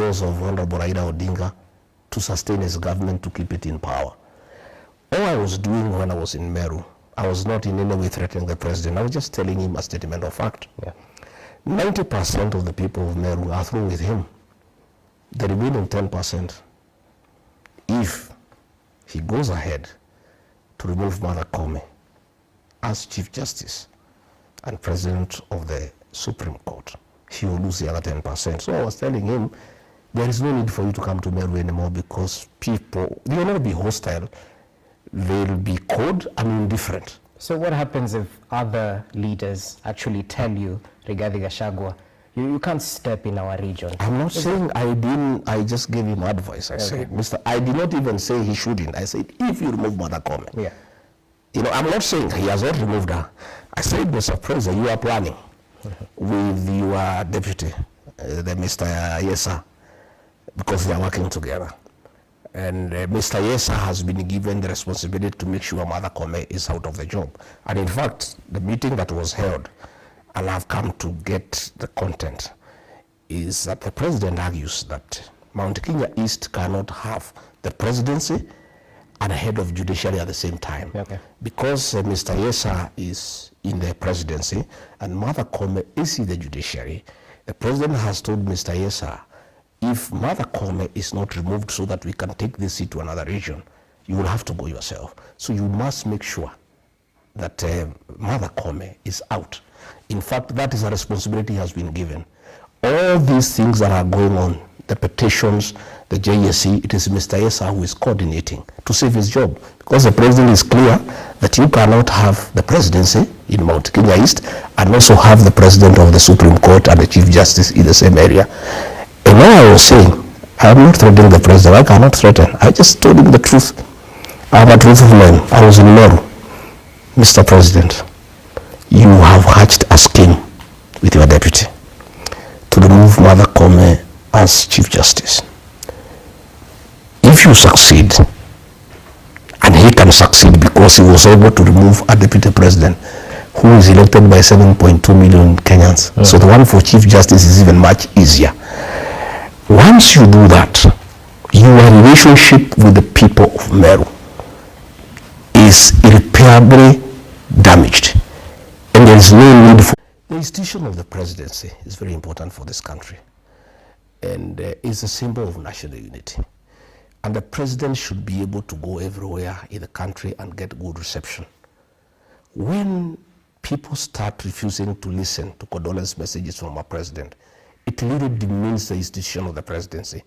laws of Honorable Raila Odinga to sustain his government, to keep it in power. All I was doing when I was in Meru, I was not in any way threatening the president. I was just telling him a statement of fact. 90% of the people of Meru are through with him. The remaining 10%, if he goes ahead to remove Martha Koome as Chief Justice and President of the Supreme Court, he will lose the other 10%. So I was telling him, there is no need for you to come to Meru anymore, because people, they will not be hostile, they'll be cold and indifferent. So what happens if other leaders actually tell you, regarding Gachagua, you can't step in our region? I'm not saying I didn't, I just gave him advice. I said, I did not even say he shouldn't. I said, if you remove Martha Koome. You know, I'm not saying he has not removed her. I said, Mr. President, you are planning with your deputy, the Mr. Yesa, because they are working together. And Mr. Yesa has been given the responsibility to make sure Martha Koome is out of the job. And in fact, the meeting that was held, and I've come to get the content, is that the president argues that Mount Kenya East cannot have the presidency and a head of judiciary at the same time. Because Mr. Yesa is in the presidency and Martha Koome is in the judiciary, the president has told Mr. Yesa, if Martha Koome is not removed so that we can take this seat to another region, you will have to go yourself. So you must make sure that Martha Koome is out. In fact, that is a responsibility has been given. All these things that are going on, the petitions, the JSC, it is Mr. Yesa who is coordinating to save his job. Because the president is clear that you cannot have the presidency in Mount Kenya East and also have the president of the Supreme Court and the Chief Justice in the same area. And now I was saying, I am not threatening the president. I cannot threaten. I just told him the truth. I am a truthful man. I was in Meru. Mr. President, you have hatched a scheme with your deputy to remove Martha Koome as Chief Justice. If you succeed, and he can succeed because he was able to remove a deputy president who is elected by 7.2 million Kenyans. So the one for Chief Justice is even much easier. Once you do that, your relationship with the people of Meru is irreparably damaged. And there is no need for... The institution of the presidency is very important for this country. And is a symbol of national unity. And the president should be able to go everywhere in the country and get good reception. When people start refusing to listen to condolence messages from our president, it really demeans the institution of the presidency.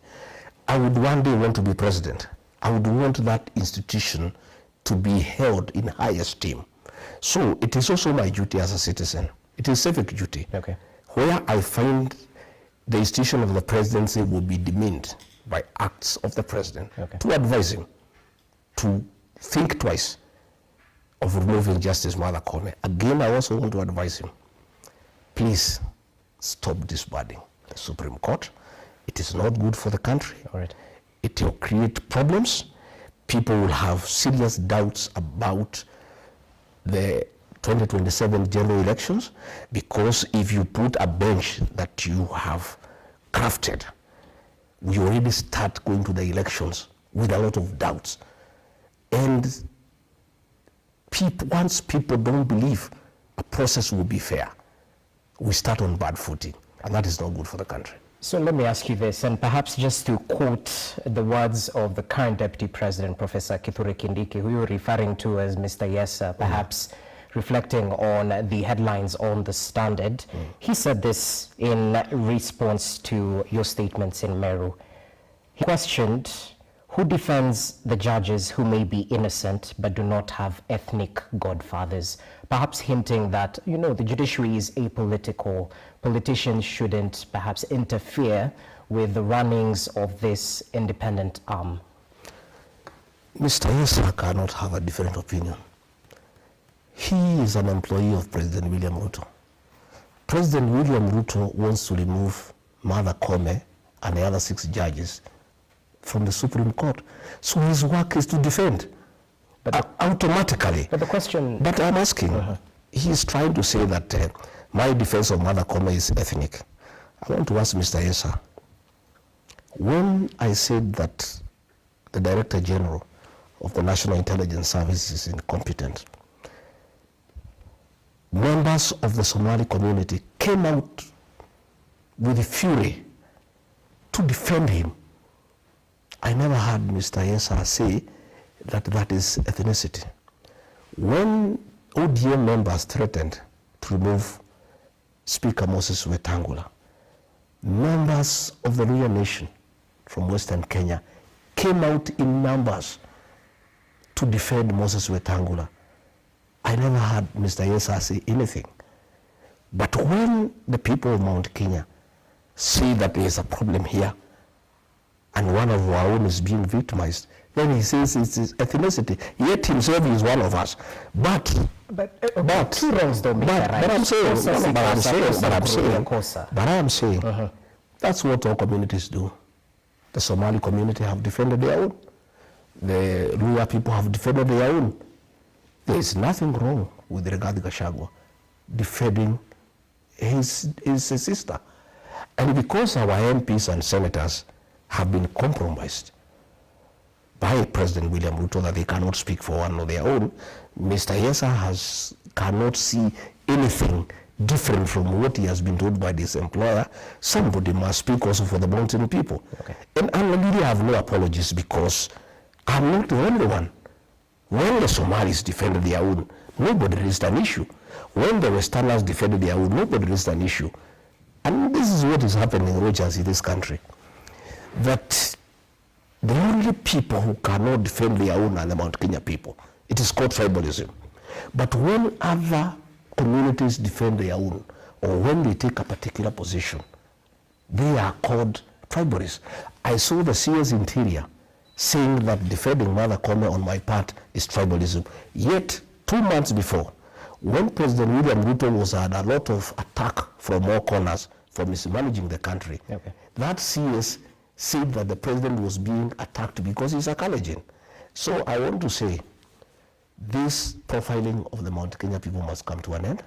I would one day want to be president. I would want that institution to be held in high esteem. So it is also my duty as a citizen. It is civic duty. Where I find the institution of the presidency will be demeaned by acts of the president, to advise him to think twice of removing Justice Martha Koome. Again, I also want to advise him, please stop disbanding the Supreme Court. It is not good for the country. It will create problems. People will have serious doubts about the 2027 general elections, because if you put a bench that you have crafted, you already start going to the elections with a lot of doubts. And once people don't believe a process will be fair, we start on bad footing, and that is not good for the country. So let me ask you this, and perhaps just to quote the words of the current Deputy President, Professor Kithure Kindiki, who you're referring to as Mr. Yesa, perhaps reflecting on the headlines on The Standard. He said this in response to your statements in Meru. He questioned who defends the judges who may be innocent but do not have ethnic godfathers, perhaps hinting that, you know, the judiciary is apolitical. Politicians shouldn't perhaps interfere with the runnings of this independent arm. Mr. Yesa cannot have a different opinion. He is an employee of President William Ruto. President William Ruto wants to remove Martha Koome and the other 6 judges from the Supreme Court. So his work is to defend, but automatically. But the question... But I'm asking, he is trying to say that my defense of Martha Koome is ethnic. I want to ask Mr. Yesa, When I said that the Director General of the National Intelligence Service is incompetent, members of the Somali community came out with fury to defend him. I never heard Mr. Yesa say that that is ethnicity. When ODM members threatened to remove Speaker Moses Wetangula, members of the Luhya Nation from Western Kenya came out in numbers to defend Moses Wetangula. I never heard Mr. Yesa say anything. But when the people of Mount Kenya see that there is a problem here and one of our own is being victimized, then he says it's his ethnicity. Yet himself is one of us. But two wrongs don't make a right. But I am saying, that's what all communities do. The Somali community have defended their own. The Luhya people have defended their own. There is nothing wrong with Rigathi Gachagua defending his sister. And because our MPs and senators have been compromised by President William Ruto that they cannot speak for one of their own, Mr. Yesa cannot see anything different from what he has been told by this employer. Somebody must speak also for the mountain people. Okay. And I really have no apologies because I'm not the only one. When the Somalis defended their own, nobody raised an issue. When the Westerners defended their own, nobody raised an issue. And this is what is happening, Rogers, in this country. That the only people who cannot defend their own are the Mount Kenya people. It is called tribalism. But when other communities defend their own, or when they take a particular position, they are called tribalists. I saw the CS Interior saying that defending Mother Kome on my part is tribalism. Yet, 2 months before, when President William Ruto was had a lot of attack from all corners for mismanaging the country, that CS said that the president was being attacked because he's a Kalenjin. So I want to say, this profiling of the Mount Kenya people must come to an end.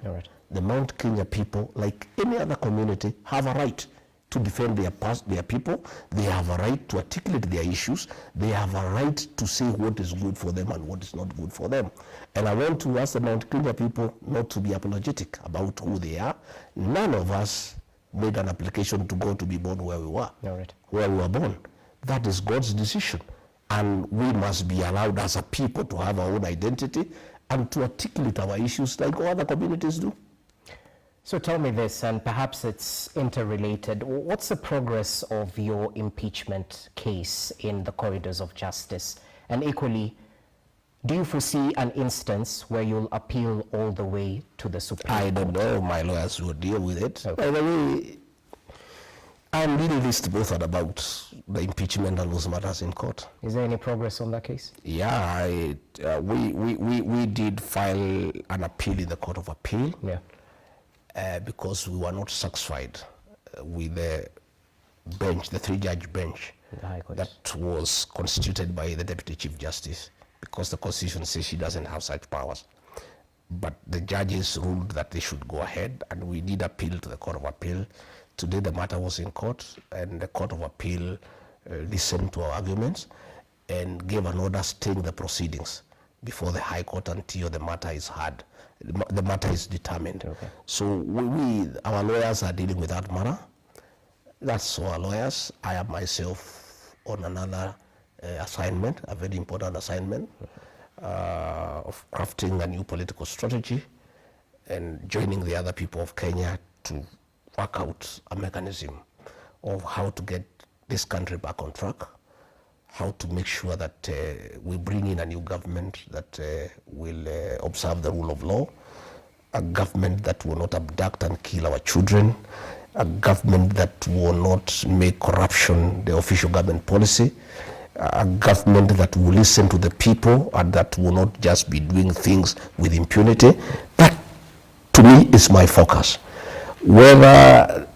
The Mount Kenya people, like any other community, have a right to defend their people. They have a right to articulate their issues. They have a right to say what is good for them and what is not good for them. And I want to ask the Mount Kenya people not to be apologetic about who they are. None of us made an application to go to be born where we were, where we were born. That is God's decision. And we must be allowed as a people to have our own identity and to articulate our issues like all other communities do. So tell me this, and perhaps it's interrelated. What's the progress of your impeachment case in the corridors of justice? And equally, do you foresee an instance where you'll appeal all the way to the Supreme Court? I don't know. My lawyers will deal with it. By the way, I'm really list both about the impeachment and those matters in court. Is there any progress on that case? Yeah, we did file an appeal in the Court of Appeal. Because we were not satisfied with the bench, the three-judge bench that was constituted by the Deputy Chief Justice, because the Constitution says she doesn't have such powers. But the judges ruled that they should go ahead, and we did appeal to the Court of Appeal. Today the matter was in court, and the Court of Appeal listened to our arguments and gave an order staying the proceedings before the High Court until the matter is heard. The matter is determined. So our lawyers are dealing with that matter. That's our lawyers. I am myself on another assignment, a very important assignment of crafting a new political strategy and joining the other people of Kenya to work out a mechanism of how to get this country back on track, how to make sure that we bring in a new government that will observe the rule of law, a government that will not abduct and kill our children, a government that will not make corruption the official government policy, a government that will listen to the people and that will not just be doing things with impunity. That, to me, is my focus. Whether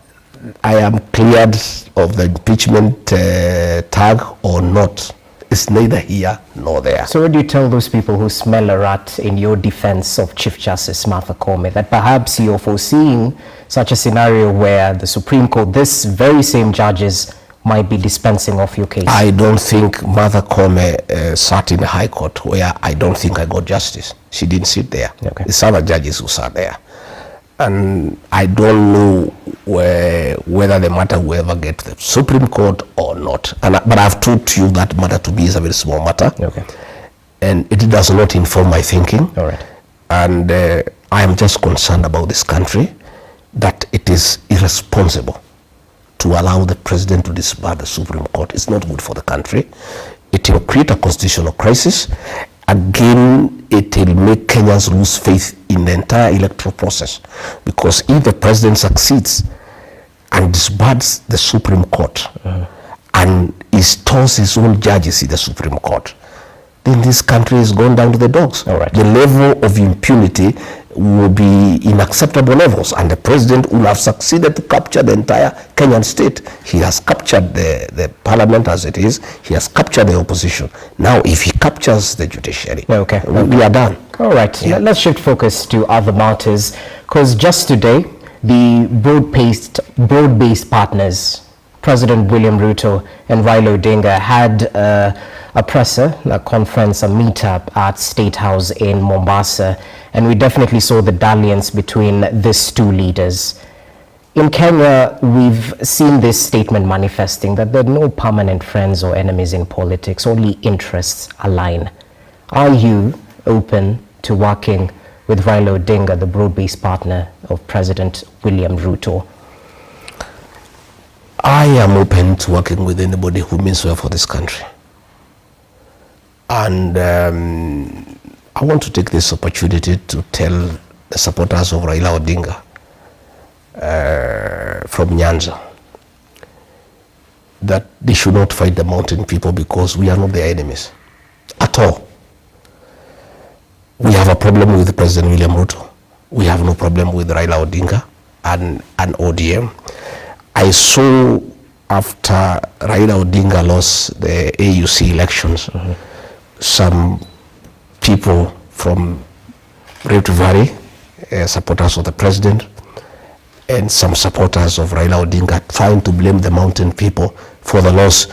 I am cleared of the impeachment tag or not, it's neither here nor there. So what do you tell those people who smell a rat in your defense of Chief Justice Martha Koome, that perhaps you're foreseeing such a scenario where the Supreme Court, this very same judges, might be dispensing of your case? I don't think Mother Koome sat in the High Court where I don't think I got justice. She didn't sit there. Okay. It's other judges who sat there. And I don't know whether the matter will ever get to the Supreme Court or not. But I've told you that matter to me is a very small matter. Okay. And it does not inform my thinking. All right. And I am just concerned about this country, that it is irresponsible to allow the president to disband the Supreme Court. It's not good for the country. It will create a constitutional crisis. Again, it will make Kenyans lose faith in the entire electoral process. Because if the president succeeds and disbands the Supreme Court and installs his own judges in the Supreme Court, then this country is going down to the dogs. All right. The level of impunity will be in acceptable levels, and the president will have succeeded to capture the entire Kenyan state. He has captured the parliament as it is. He has captured the opposition. Now, if he captures the judiciary, okay, we are done. All right. Yeah. Let's shift focus to other matters, because just today, the broad-based partners, President William Ruto and Raila Odinga, had a presser, a conference, a meetup at State House in Mombasa, and we definitely saw the dalliance between these two leaders. In Kenya, we've seen this statement manifesting that there are no permanent friends or enemies in politics, only interests align. Are you open to working with Raila Odinga, the broad-based partner of President William Ruto? I am open to working with anybody who means well for this country. And I want to take this opportunity to tell the supporters of Raila Odinga from Nyanza that they should not fight the mountain people, because we are not their enemies at all. We have a problem with President William Ruto. We have no problem with Raila Odinga and ODM. I saw after Raila Odinga lost the AUC elections, some people from Rift Valley, supporters of the president, and some supporters of Raila Odinga trying to blame the mountain people for the loss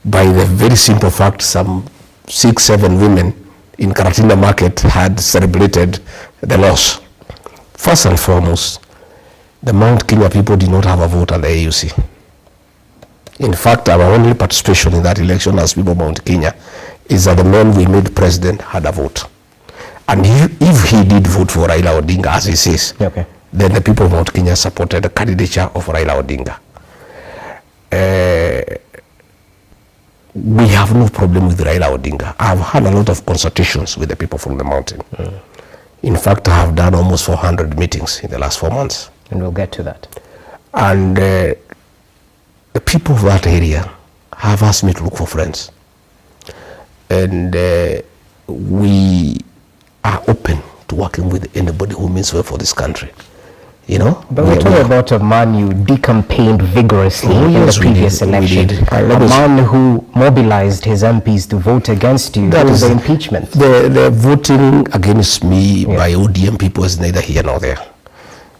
by the very simple fact some 6-7 women in Karatina Market had celebrated the loss. First and foremost, the Mount Kenya people did not have a vote at the AUC. In fact, our only participation in that election as people of Mount Kenya is that the man we made president had a vote. And if he did vote for Raila Odinga, as he says, okay, then the people of Mount Kenya supported the candidature of Raila Odinga. We have no problem with Raila Odinga. I've had a lot of consultations with the people from the mountain. In fact, I have done almost 400 meetings in the last 4 months. And we'll get to that. And the people of that area have asked me to look for friends. And we are open to working with anybody who means well for this country. You know? But we're talking about a man you decampaigned vigorously in the previous election. A man who mobilized his MPs to vote against you due to the impeachment. The voting against me by ODM people is neither here nor there.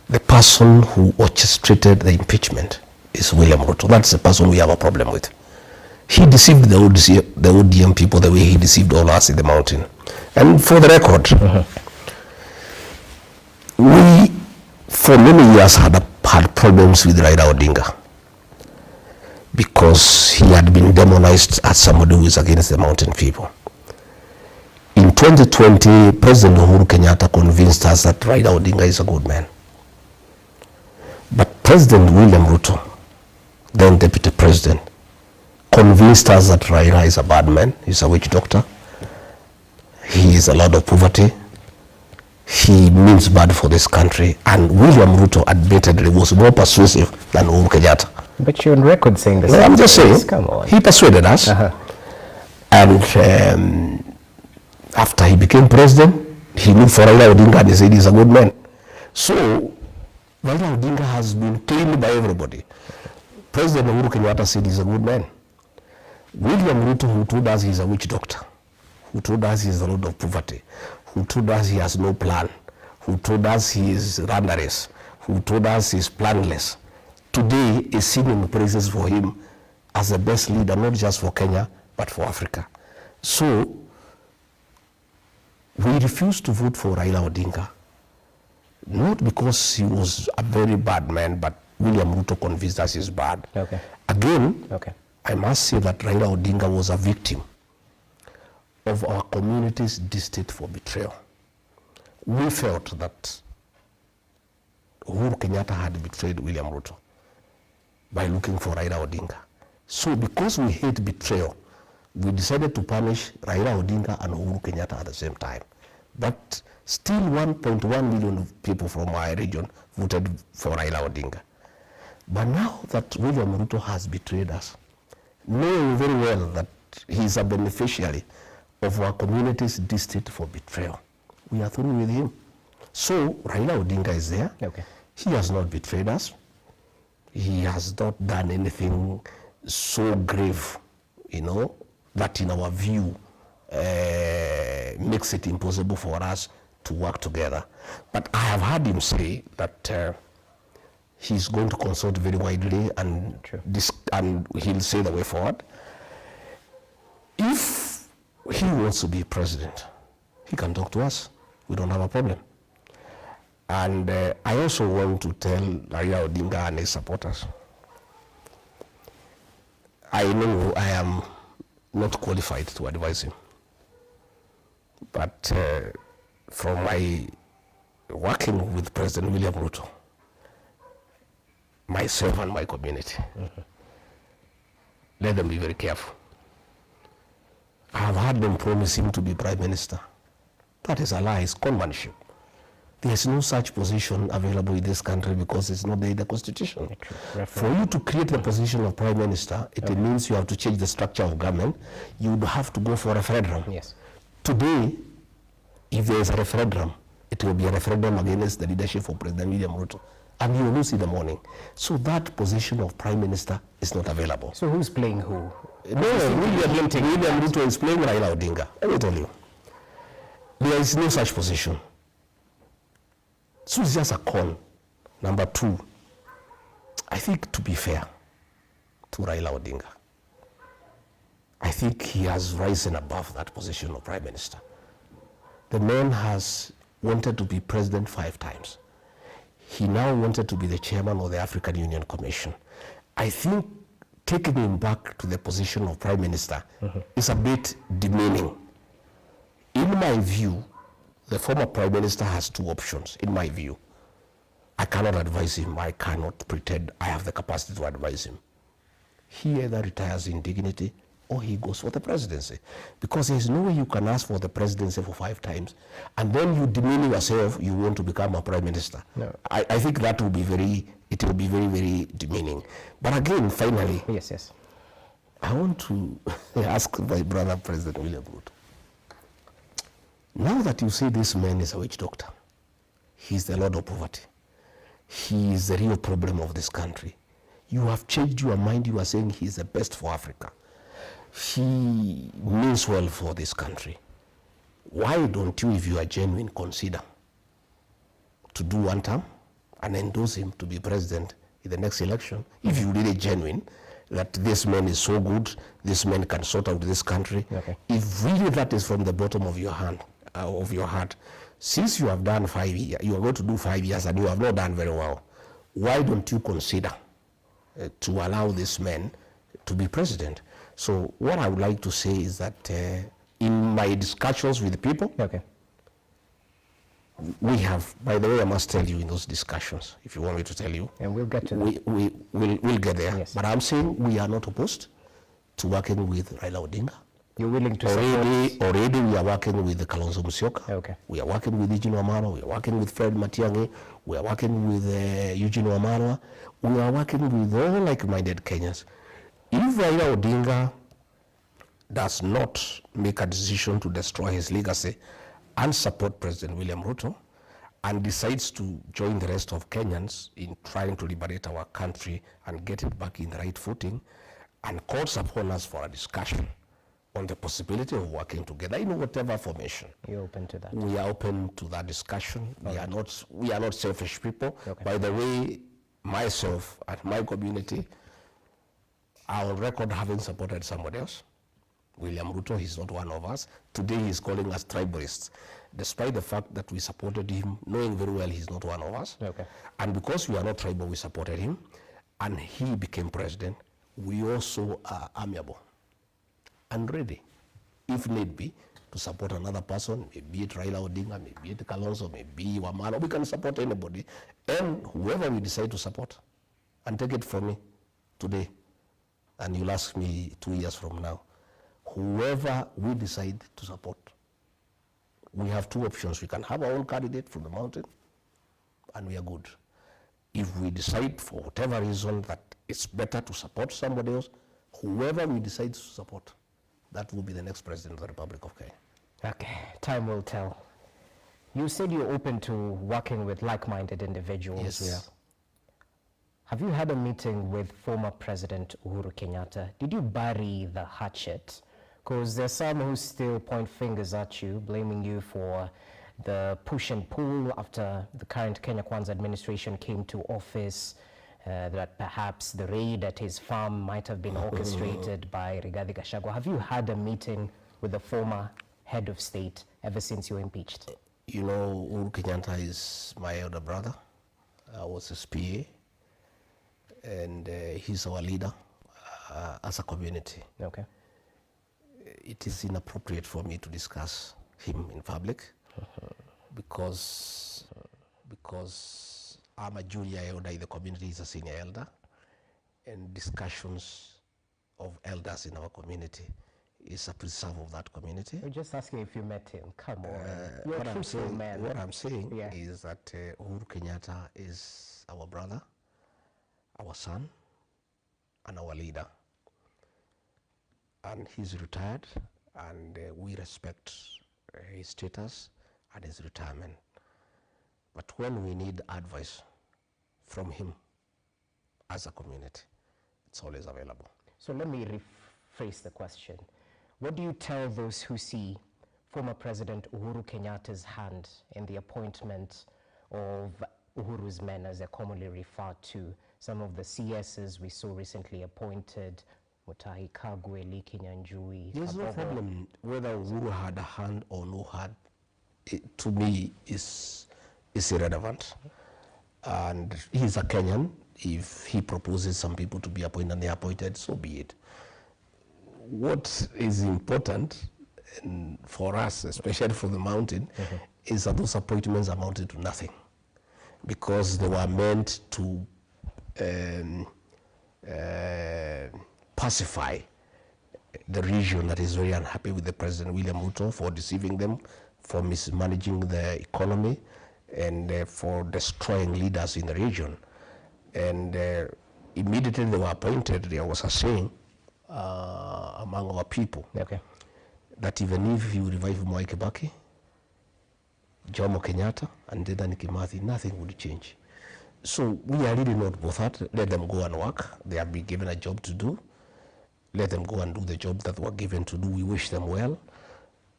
The person who orchestrated the impeachment is William Ruto. That's the person we have a problem with. He deceived the ODM people the way he deceived all us in the mountain. And for the record, we, for many years, had problems with Raila Odinga because he had been demonized as somebody who is against the mountain people. In 2020, President Uhuru Kenyatta convinced us that Raila Odinga is a good man. But President William Ruto, then Deputy President, convinced us that Raila is a bad man. He's a witch doctor. He is a lot of poverty. He means bad for this country. And William Ruto admittedly was more persuasive than Uhuru Kenyatta. But you're on record saying this. No, I'm just saying, come on. He persuaded us. And after he became president, he looked for Raila Odinga and he said he's a good man. So Raila Odinga has been claimed by everybody. President Uhuru Kenyatta said he's a good man. William Ruto, who told us he's a witch doctor, who told us he's a lot of poverty, who told us he has no plan, who told us he is rudderless, who told us he's planless, today is singing praises for him as the best leader, not just for Kenya, but for Africa. So we refused to vote for Raila Odinga, not because he was a very bad man, but William Ruto convinced us he's bad. Okay. Again, okay. I must say that Raila Odinga was a victim of our community's distaste for betrayal. We felt that Uhuru Kenyatta had betrayed William Ruto by looking for Raila Odinga. So because we hate betrayal, we decided to punish Raila Odinga and Uhuru Kenyatta at the same time. But still 1.1 million people from our region voted for Raila Odinga. But now that William Ruto has betrayed us, knowing very well that he is a beneficiary of our community's distaste for betrayal, we are through with him. So Raila Odinga is there. Okay. He has not betrayed us. He has not done anything so grave, you know, that in our view makes it impossible for us to work together. But I have heard him say that he's going to consult very widely and he'll say the way forward. If he wants to be president, he can talk to us. We don't have a problem. And I also want to tell Raila Odinga and his supporters, I know I am not qualified to advise him, but from my working with President William Ruto, myself and my community, let them be very careful. I have heard them promise him to be prime minister. That is a lie, it's conmanship. There is no such position available in this country because it's not there in the constitution. For you to create the position of prime minister, it means you have to change the structure of government. You would have to go for a referendum. Yes. Today, if there is a referendum, it will be a referendum against the leadership of President William Ruto. And you will lose in the morning. So that position of prime minister is not available. So who's playing who? No, William Ruto is playing Raila Odinga. Let me tell you. There is no such position. So it's just a con. Number two, I think to be fair to Raila Odinga, I think he has risen above that position of prime minister. The man has wanted to be president 5 times. He now wanted to be the chairman of the African Union Commission. I think taking him back to the position of prime minister is a bit demeaning. In my view, the former prime minister has 2 options, in my view. I cannot advise him. I cannot pretend I have the capacity to advise him. He either retires in dignity or he goes for the presidency. Because there's no way you can ask for the presidency for 5 times and then you demean yourself, you want to become a prime minister. No. I think that will be very, very demeaning. But again, finally, yes. I want to ask my brother, President William Ruto. Now that you say this man is a witch doctor, he's the Lord of poverty, he is the real problem of this country, you have changed your mind, you are saying he's the best for Africa, he means well for this country. Why don't you, if you are genuine, consider to do 1 term and endorse him to be president in the next election, if you really genuine that this man is so good, this man can sort out this country. Okay. If really that is from the bottom of your hand, of your heart, since you have done 5 years, you are going to do 5 years and you have not done very well, why don't you consider to allow this man to be president? So what I would like to say is that in my discussions with people, we have, by the way, I must tell you in those discussions, if you want me to tell you. And we'll get to that. We'll get there. Yes. But I'm saying we are not opposed to working with Raila Odinga. You're willing to support? Already we are working with Kalonzo Musyoka. Okay. We are working with Eugene Wamalwa. We are working with Fred Matiang'i. We are working with Eugene Wamalwa. We are working with all like-minded Kenyans. If Raila Odinga does not make a decision to destroy his legacy and support President William Ruto and decides to join the rest of Kenyans in trying to liberate our country and get it back in the right footing, and calls upon us for a discussion on the possibility of working together in whatever formation. You're open to that? We are open to that discussion. We are not selfish people. Okay. By the way, myself and my community our record having supported somebody else. William Ruto, he's not one of us. Today he's calling us tribalists, despite the fact that we supported him, knowing very well he's not one of us. Okay. And because we are not tribal, we supported him, and he became president. We also are amiable and ready, if need be, to support another person, maybe it Raila ODINGA, maybe it Kalonzo, maybe Wamala. We can support anybody, and whoever we decide to support. And take it from me today, and you'll ask me 2 years from now. Whoever we decide to support, we have two options. We can have our own candidate from the mountain, and we are good. If we decide for whatever reason that it's better to support somebody else, whoever we decide to support, that will be the next president of the Republic of Kenya. Okay, time will tell. You said you're open to working with like-minded individuals. Yes. Yeah. Have you had a meeting with former President Uhuru Kenyatta? Did you bury the hatchet? Because there's some who still point fingers at you, blaming you for the push and pull after the current Kenya Kwanza administration came to office, that perhaps the raid at his farm might have been orchestrated by Gachagua. Have you had a meeting with the former head of state ever since you were impeached? You know, Uhuru Kenyatta is my elder brother. I was his PA, and he's our leader as a community. Okay. It is inappropriate for me to discuss him in public because I'm a junior elder in the community, he's a senior elder, and discussions of elders in our community is a preserve of that community. We're just asking if you met him. Come on. You're What a truthful man. what I'm saying Yeah. is that Uhuru Kenyatta is our brother, our son, and our leader. And he's retired, and we respect his status and his retirement. But when we need advice from him as a community, it's always available. So let me rephrase the question. What do you tell those who see former President Uhuru Kenyatta's hand in the appointment of Uhuru's men, as they're commonly referred to? Some of the CSs we saw recently appointed, Mutahi, Kagwe, Ngunyi. There's no problem whether Uhuru had a hand or no hand. It, to me, is irrelevant. And he's a Kenyan. If he proposes some people to be appointed and they are appointed, so be it. What is important for us, especially for the mountain, is that those appointments amounted to nothing, because they were meant to pacify the region that is very unhappy with the President William Ruto for deceiving them, for mismanaging the economy, and for destroying leaders in the region. And immediately they were appointed, there was a saying among our people, that even if you revive Mwai Kibaki, Jomo Kenyatta, and Dedan Kimathi, nothing would change. So we are really not bothered. Let them go and work. They have been given a job to do. Let them go and do the job that were given to do. We wish them well.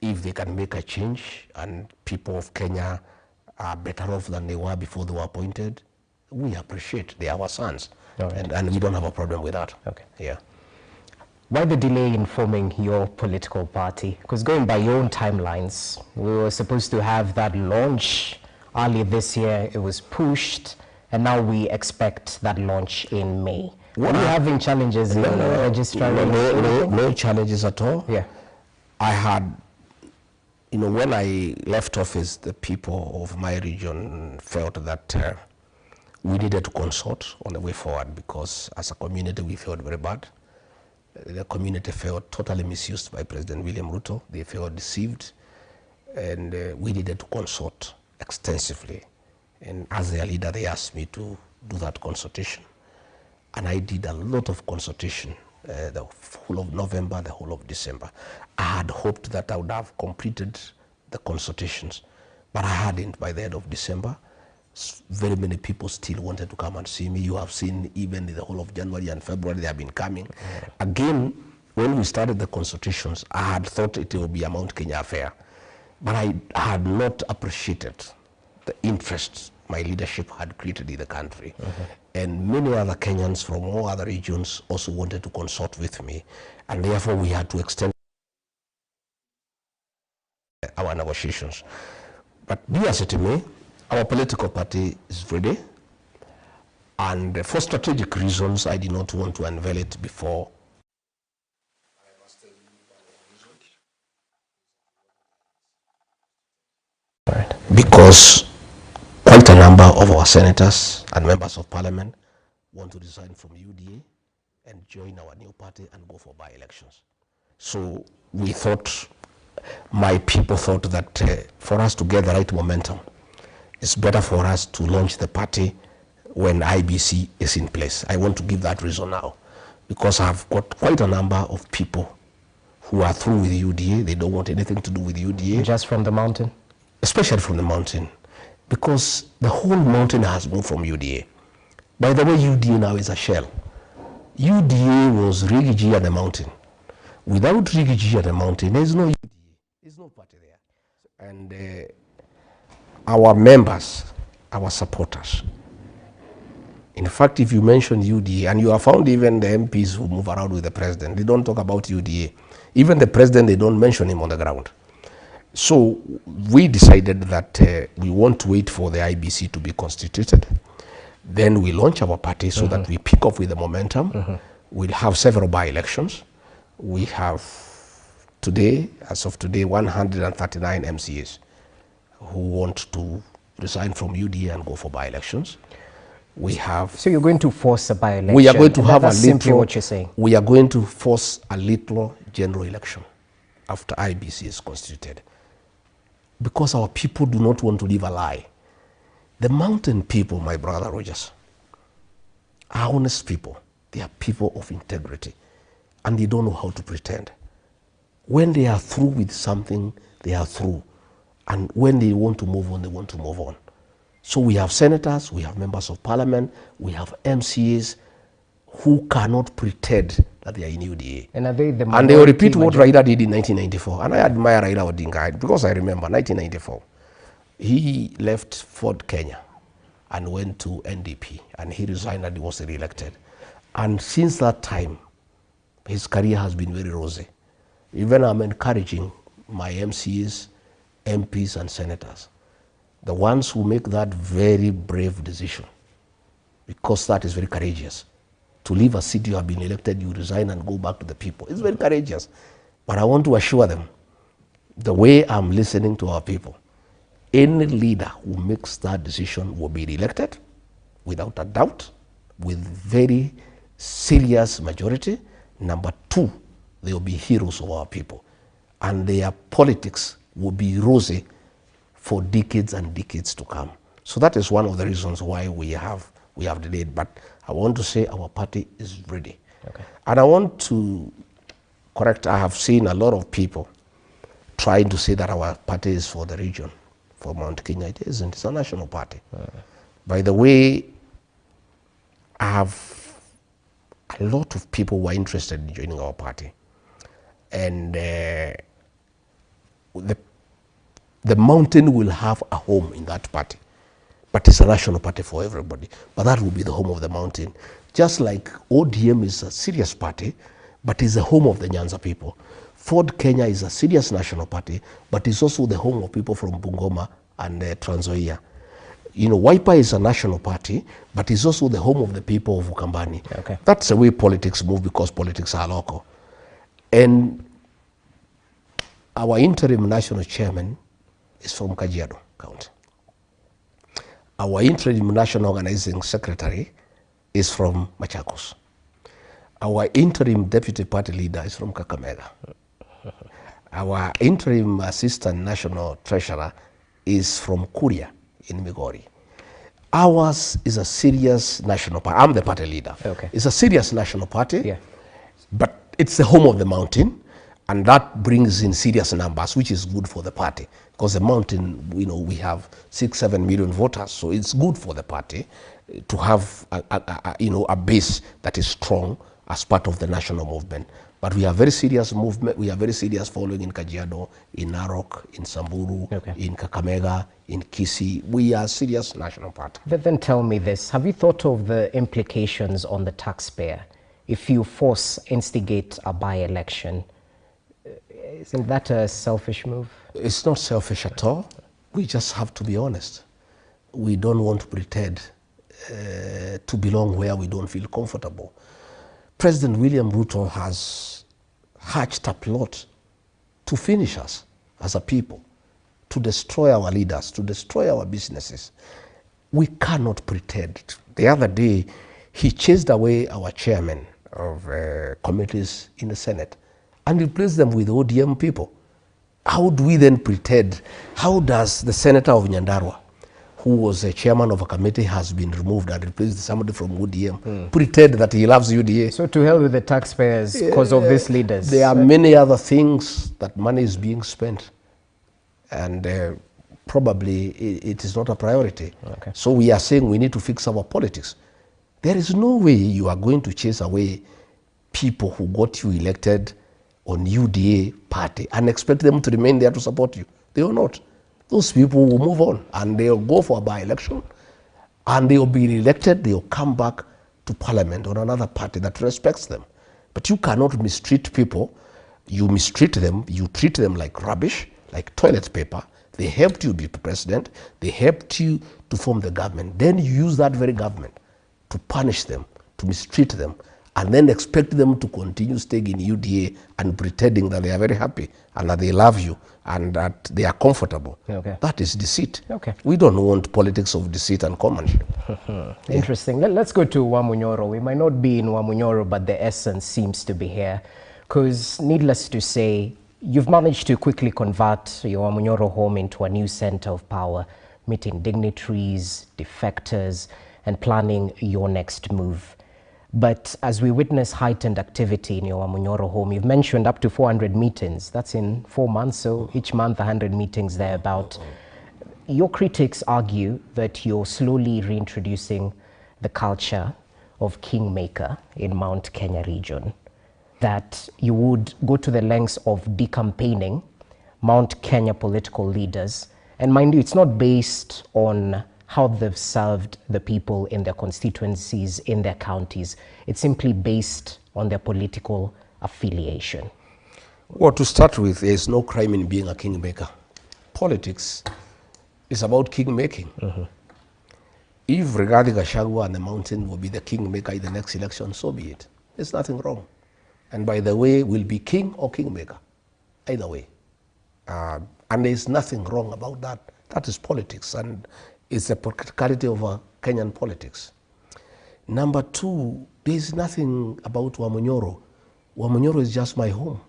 If they can make a change and people of Kenya are better off than they were before they were appointed, we appreciate. They are our sons. Right. And we don't have a problem with that. Okay. Yeah. Why the delay in forming your political party? Because going by your own timelines, we were supposed to have that launch early this year. It was pushed, and now we expect that launch in May. Are you having challenges in registering? No challenges at all. Yeah. I had, when I left office, the people of my region felt that we needed to consult on the way forward, because as a community we felt very bad. The community felt totally misused by President William Ruto. They felt deceived, and we needed to consult extensively. And as their leader, they asked me to do that consultation. And I did a lot of consultation, the whole of November, the whole of December. I had hoped that I would have completed the consultations, but I hadn't by the end of December. Very many people still wanted to come and see me. You have seen even in the whole of January and February, they have been coming. Again, when we started the consultations, I had thought it would be a Mount Kenya affair, but I had not appreciated the interest my leadership had created in the country. And many other Kenyans from all other regions also wanted to consult with me. And therefore, we had to extend our negotiations. But be as it may, our political party is ready. And for strategic reasons, I did not want to unveil it before. Because quite a number of our senators and members of parliament want to resign from UDA and join our new party and go for by-elections. So we thought, my people thought that for us to get the right momentum, it's better for us to launch the party when IBC is in place. I want to give that reason now, because I've got quite a number of people who are through with UDA. They don't want anything to do with UDA. Just from the mountain? Especially from the mountain, because the whole mountain has moved from UDA. By the way, UDA now is a shell. UDA was Rigiji at the mountain. Without Rigiji at the mountain, there's no UDA. There's no party there. And our members, our supporters, in fact, if you mention UDA, and you have found even the MPs who move around with the president, they don't talk about UDA. Even the president, they don't mention him on the ground. So we decided that we want to wait for the IBC to be constituted. Then we launch our party so that we pick up with the momentum. We'll have several by-elections. We have today, as of today, 139 MCAs who want to resign from UDA and go for by-elections. We have. So you're going to force a by-election? We are going to have a little. Simply what you're saying. We are going to force a little general election after IBC is constituted, because our people do not want to live a lie. The mountain people, my brother Rogers, are honest people. They are people of integrity, and they don't know how to pretend. When they are through with something, they are through. And when they want to move on, they want to move on. So we have senators, we have members of parliament, we have MCAs who cannot pretend that they are in UDA. And are they the and they will repeat what Raila did in 1994. And I admire Raila ODINGA because I remember 1994. He left Ford Kenya and went to NDP, and he resigned and he was re-elected. And since that time, his career has been very rosy. Even I'm encouraging my MCAs, MPs and senators, the ones who make that very brave decision, because that is very courageous. To leave a seat you have been elected, you resign and go back to the people. It's very courageous. But I want to assure them, the way I'm listening to our people, any leader who makes that decision will be re-elected without a doubt, with very serious majority. Number two, they will be heroes of our people. And their politics will be rosy for decades and decades to come. So that is one of the reasons why we have delayed. But I want to say our party is ready. Okay. And I want to correct, I have seen a lot of people trying to say that our party is for the region, for Mount Kenya. It isn't. It's a national party. By the way, I have a lot of people who are interested in joining our party. And the mountain will have a home in that party. But it's a national party for everybody. But that will be the home of the mountain. Just like ODM is a serious party, but is the home of the Nyanza people. Ford Kenya is a serious national party, but is also the home of people from Bungoma and Trans Nzoia. You know, Wiper is a national party, but is also the home of the people of Ukambani. Okay. That's the way politics move, because politics are local. And our interim national chairman is from Kajiado County. Our interim national organizing secretary is from Machakos. Our interim deputy party leader is from Kakamega. Our interim assistant national treasurer is from Kuria in Migori. Ours is a serious national party. I'm the party leader. Okay. It's a serious national party, but it's the home of the mountain, and that brings in serious numbers, which is good for the party. Because the mountain, you know, we have 6-7 million voters, so it's good for the party to have a base that is strong as part of the national movement. But we have very serious movement, we have very serious following in Kajiado, in Narok, in Samburu, in Kakamega, in Kisii. We are a serious national party. But then tell me this, have you thought of the implications on the taxpayer if you instigate a by-election? Isn't that a selfish move? It's not selfish at all. We just have to be honest. We don't want to pretend to belong where we don't feel comfortable. President William Ruto has hatched a plot to finish us as a people, to destroy our leaders, to destroy our businesses. We cannot pretend. The other day, he chased away our chairman of committees in the Senate and replaced them with ODM people. How do we then pretend? How does the senator of Nyandarua, who was a chairman of a committee, has been removed and replaced somebody from ODM, pretend that he loves UDA? So to hell with the taxpayers because of these leaders. There are many other things that money is being spent, and probably it is not a priority. So we are saying we need to fix our politics. There is no way you are going to chase away people who got you elected on UDA party and expect them to remain there to support you. They will not. Those people will move on and they'll go for a by-election and they'll be elected, they'll come back to parliament on another party that respects them. But you cannot mistreat people. You mistreat them, you treat them like rubbish, like toilet paper. They helped you be president, they helped you to form the government. Then you use that very government to punish them, to mistreat them, and then expect them to continue staying in UDA and pretending that they are very happy and that they love you and that they are comfortable. That is deceit. We don't want politics of deceit and comradeship. Interesting. Let's go to Wamunyoro. We might not be in Wamunyoro, but the essence seems to be here. Because needless to say, you've managed to quickly convert your Wamunyoro home into a new center of power, meeting dignitaries, defectors, and planning your next move. But as we witness heightened activity in your Wamunyoro home, you've mentioned up to 400 meetings. That's in 4 months, so each month 100 meetings thereabout. Your critics argue that you're slowly reintroducing the culture of kingmaker in Mount Kenya region, that you would go to the lengths of decampaigning Mount Kenya political leaders. And mind you, it's not based on how they've served the people in their constituencies, in their counties. It's simply based on their political affiliation. Well, to start with, there is no crime in being a kingmaker. Politics is about kingmaking. If Rigathi Gachagua and the mountain will be the kingmaker in the next election, so be it. There's nothing wrong. And by the way, we'll be king or kingmaker, either way. And there's nothing wrong about that. That is politics, and it's a practicality of Kenyan politics. Number two, there's nothing about Wamunyoro. Wamunyoro is just my home.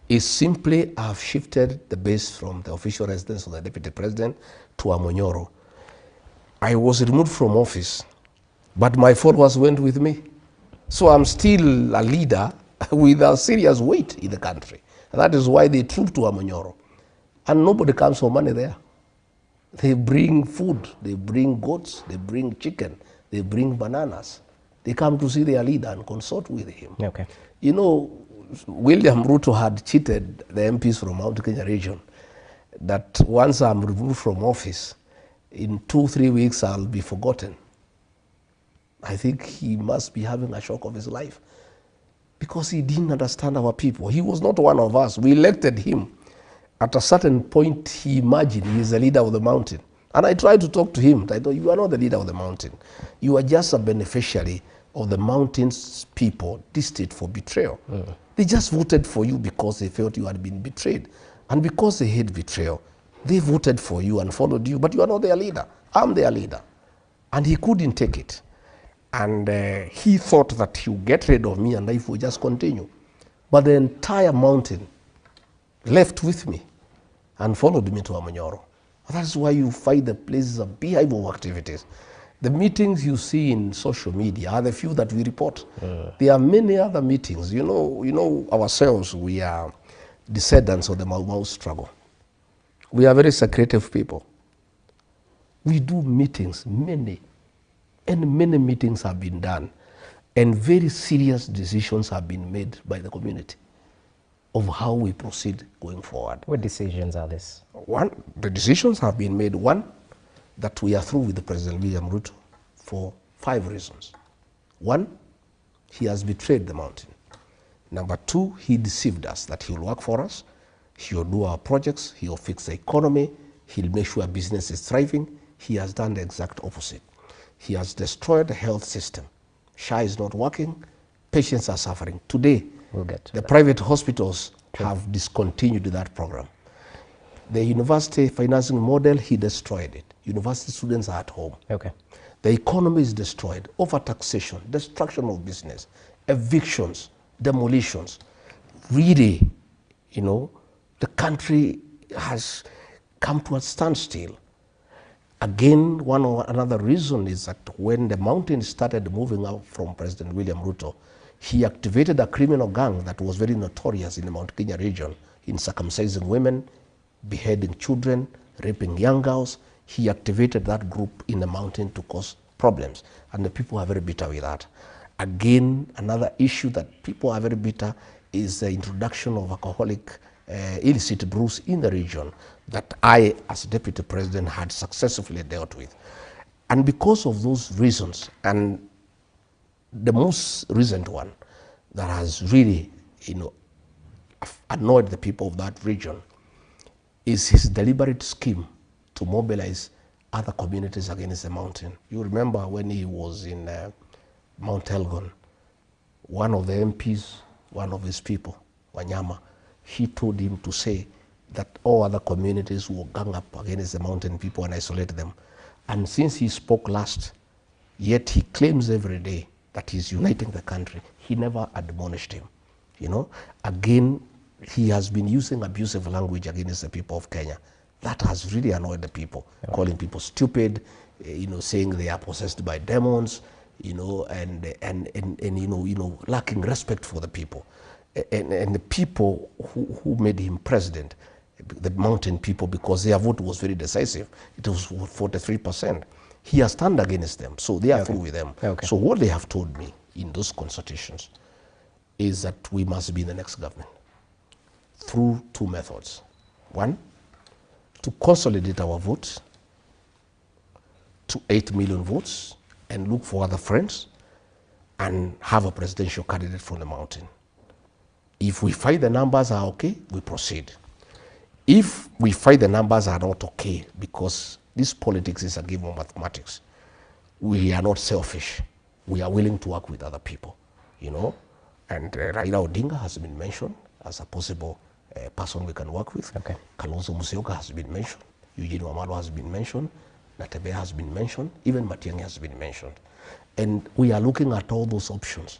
It's simply I've shifted the base from the official residence of the Deputy President to Wamunyoro. I was removed from office, but my followers went with me. So I'm still a leader with a serious weight in the country. And that is why they troop to Wamunyoro. And nobody comes for money there. They bring food, they bring goats, they bring chicken, they bring bananas. They come to see their leader and consult with him. You know, William Ruto had cheated the MPs from Mount Kenya region that once I'm removed from office, in 2-3 weeks I'll be forgotten. I think he must be having a shock of his life because he didn't understand our people. He was not one of us. We elected him. At a certain point, he imagined he is the leader of the mountain. And I tried to talk to him. I thought, you are not the leader of the mountain. You are just a beneficiary of the mountain's people destined for betrayal. They just voted for you because they felt you had been betrayed. And because they hate betrayal, they voted for you and followed you, but you are not their leader. I'm their leader. And he couldn't take it. And he thought that he would get rid of me and life would just continue. But the entire mountain left with me and followed me to Wamunyoro. That's why you find the places a beehive of activities. The meetings you see in social media are the few that we report. There are many other meetings. You know ourselves, we are descendants of the Mau Mau struggle. We are very secretive people. We do meetings, many meetings have been done. And very serious decisions have been made by the community of how we proceed going forward. What decisions are this? One, the decisions have been made. One, that we are through with the President William Ruto for 5 reasons. One, he has betrayed the mountain. Number 2, he deceived us that he will work for us, he will do our projects, he will fix the economy, he'll make sure business is thriving. He has done the exact opposite. He has destroyed the health system. SHA is not working, patients are suffering. Today, the private hospitals have discontinued that program. The university financing model, he destroyed it. University students are at home. Okay. The economy is destroyed, over-taxation, destruction of business, evictions, demolitions. Really, you know, the country has come to a standstill. Again, another reason is that when the mountain started moving out from President William Ruto, he activated a criminal gang that was very notorious in the Mount Kenya region in circumcising women, beheading children, raping young girls. He activated that group in the mountain to cause problems, and the people are very bitter with that. Again, another issue that people are very bitter is the introduction of alcoholic illicit brews in the region that I, as Deputy President, had successfully dealt with. And because of those reasons, and the most recent one that has really, you know, annoyed the people of that region is his deliberate scheme to mobilize other communities against the mountain. You remember when he was in Mount Elgon, one of the MPs, one of his people, Wanyama, he told him to say that all other communities will gang up against the mountain people and isolate them. And since he spoke last, yet he claims every day that he's uniting the country, he never admonished him. You know, again, he has been using abusive language against the people of Kenya. That has really annoyed the people, calling people stupid, you know, saying they are possessed by demons, you know, and you know, lacking respect for the people. And the people who made him president, the mountain people, because their vote was very decisive, it was 43%. He has turned against them, so they are through with them. So what they have told me in those consultations is that we must be in the next government through 2 methods. One, to consolidate our votes to 8 million votes and look for other friends and have a presidential candidate from the mountain. If we find the numbers are okay, we proceed. If we find the numbers are not okay, because this politics is a game of mathematics, we are not selfish. We are willing to work with other people, you know. And Raila ODINGA has been mentioned as a possible person we can work with. Kalonzo Musyoka has been mentioned. Eugene Wamalwa has been mentioned. Mutembei has been mentioned. Even Matiang'i has been mentioned. And we are looking at all those options.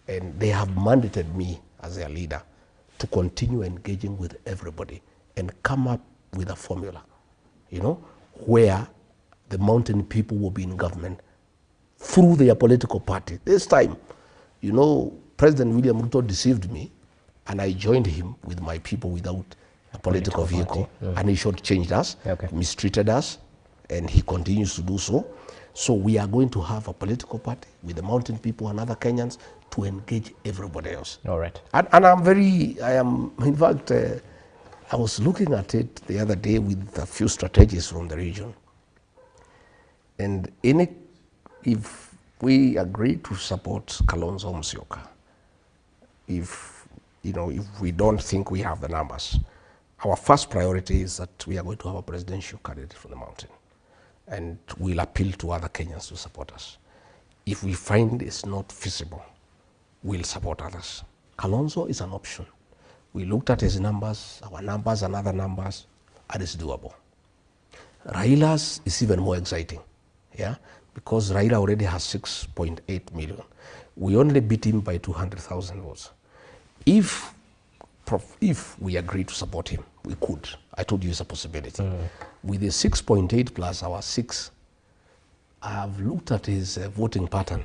And they have mandated me as their leader to continue engaging with everybody and come up with a formula, you know, where the mountain people will be in government through their political party. This time, you know, President William Ruto deceived me, and I joined him with my people without a political vehicle, and he shortchanged us, mistreated us, and he continues to do so. So we are going to have a political party with the mountain people and other Kenyans to engage everybody else. All right. And in fact, I was looking at it the other day with a few strategists from the region. And if we agree to support Kalonzo Musyoka, if we don't think we have the numbers, our first priority is that we are going to have a presidential candidate from the mountain. And we'll appeal to other Kenyans to support us. If we find it's not feasible, we'll support others. Kalonzo is an option. We looked at his numbers, our numbers and other numbers, and it's doable. Raila's is even more exciting, yeah, because Raila already has 6.8 million. We only beat him by 200,000 votes. If we agree to support him, we could. I told you it's a possibility. With the 6.8 plus our 6, I have looked at his voting pattern.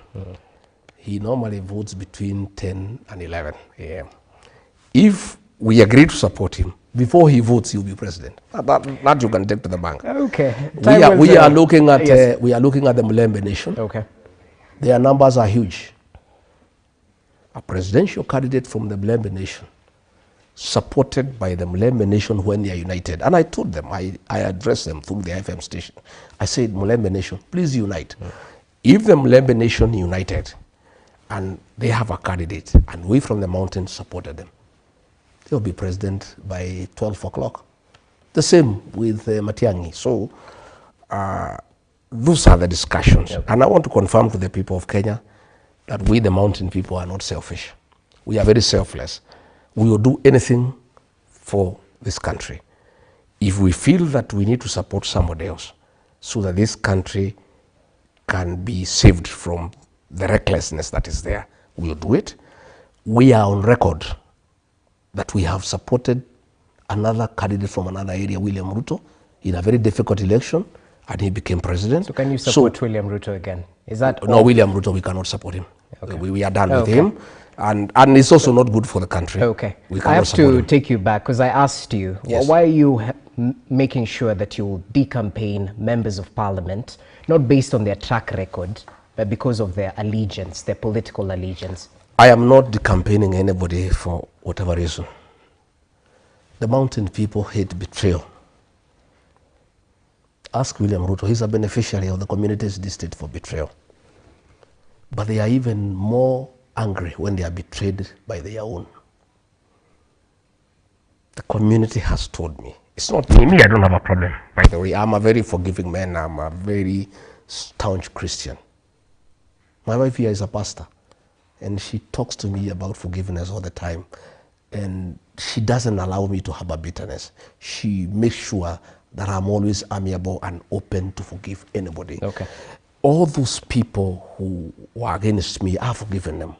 He normally votes between 10 and 11 a.m. If we agree to support him, before he votes, he'll be president. That you can take to the bank. Okay. We are looking at the Mulembe nation. Okay. Their numbers are huge. a presidential candidate from the Mlembe Nation, supported by the Mlembe Nation when they are united. And I told them, I addressed them through the FM station. I said, Mlembe Nation, please unite. If the Mlembe Nation united and they have a candidate and we from the mountain supported them, they'll be president by 12 o'clock. The same with Matiang'i. So those are the discussions. Yep. And I want to confirm to the people of Kenya that we, the mountain people, are not selfish. We are very selfless. We will do anything for this country. If we feel that we need to support somebody else so that this country can be saved from the recklessness that is there, we will do it. We are on record that we have supported another candidate from another area, William RUTO, in a very difficult election, and he became president. So can you support William RUTO again? Is that no, William RUTO, we cannot support him. Okay. We are done with him. And it's also not good for the country. Okay. I have to take you back because I asked you, yes, why are you making sure that you will decampaign members of parliament, not based on their track record, but because of their allegiance, their political allegiance? I am not decampaigning anybody for whatever reason. The mountain people hate betrayal. Ask William RUTO, he's a beneficiary of the community's district for betrayal. But they are even more angry when they are betrayed by their own. The community has told me. It's not me, I don't have a problem. By the way, I'm a very forgiving man. I'm a very staunch Christian. My wife here is a pastor, and she talks to me about forgiveness all the time. And she doesn't allow me to have a bitterness. She makes sure that I'm always amiable and open to forgive anybody. Okay. All those people who were against me, I've forgiven them.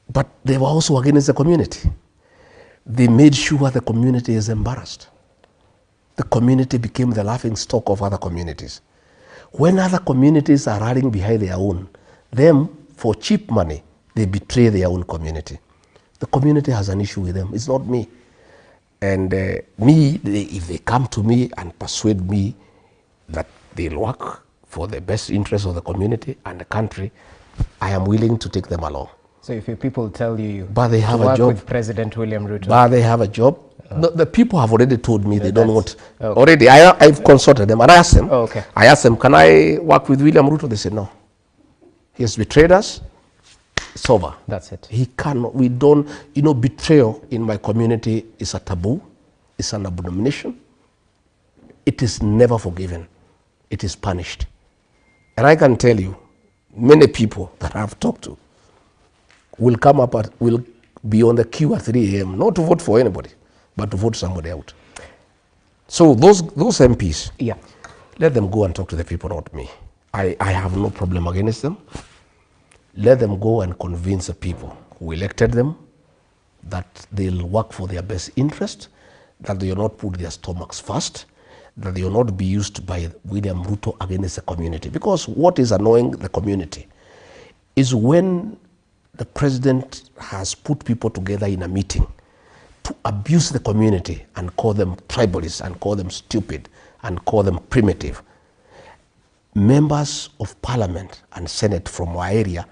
But they were also against the community. They made sure the community is embarrassed. The community became the laughing stock of other communities. When other communities are rallying behind their own, them, for cheap money, they betray their own community. The community has an issue with them. It's not me. And if they come to me and persuade me that they'll work for the best interest of the community and the country, I am willing to take them along. So if your people tell you but they have to work a job with President William RUTO, but they have a job, the people have already told me they don't want. Okay. Already, I've consulted them and I asked them. Okay. I asked them, can I work with William RUTO? They said no. He has betrayed us. It's over. That's it. He cannot. We don't. You know, betrayal in my community is a taboo. It's an abomination. It is never forgiven. It is punished. And I can tell you, many people that I've talked to will come up will be on the queue at 3 a.m. not to vote for anybody, but to vote somebody out. So those MPs, yeah, let them go and talk to the people, not me. I have no problem against them. Let them go and convince the people who elected them that they'll work for their best interest, that they will not put their stomachs first, that they will not be used by William RUTO against the community. Because what is annoying the community is when the president has put people together in a meeting to abuse the community and call them tribalists and call them stupid and call them primitive. Members of parliament and senate from our area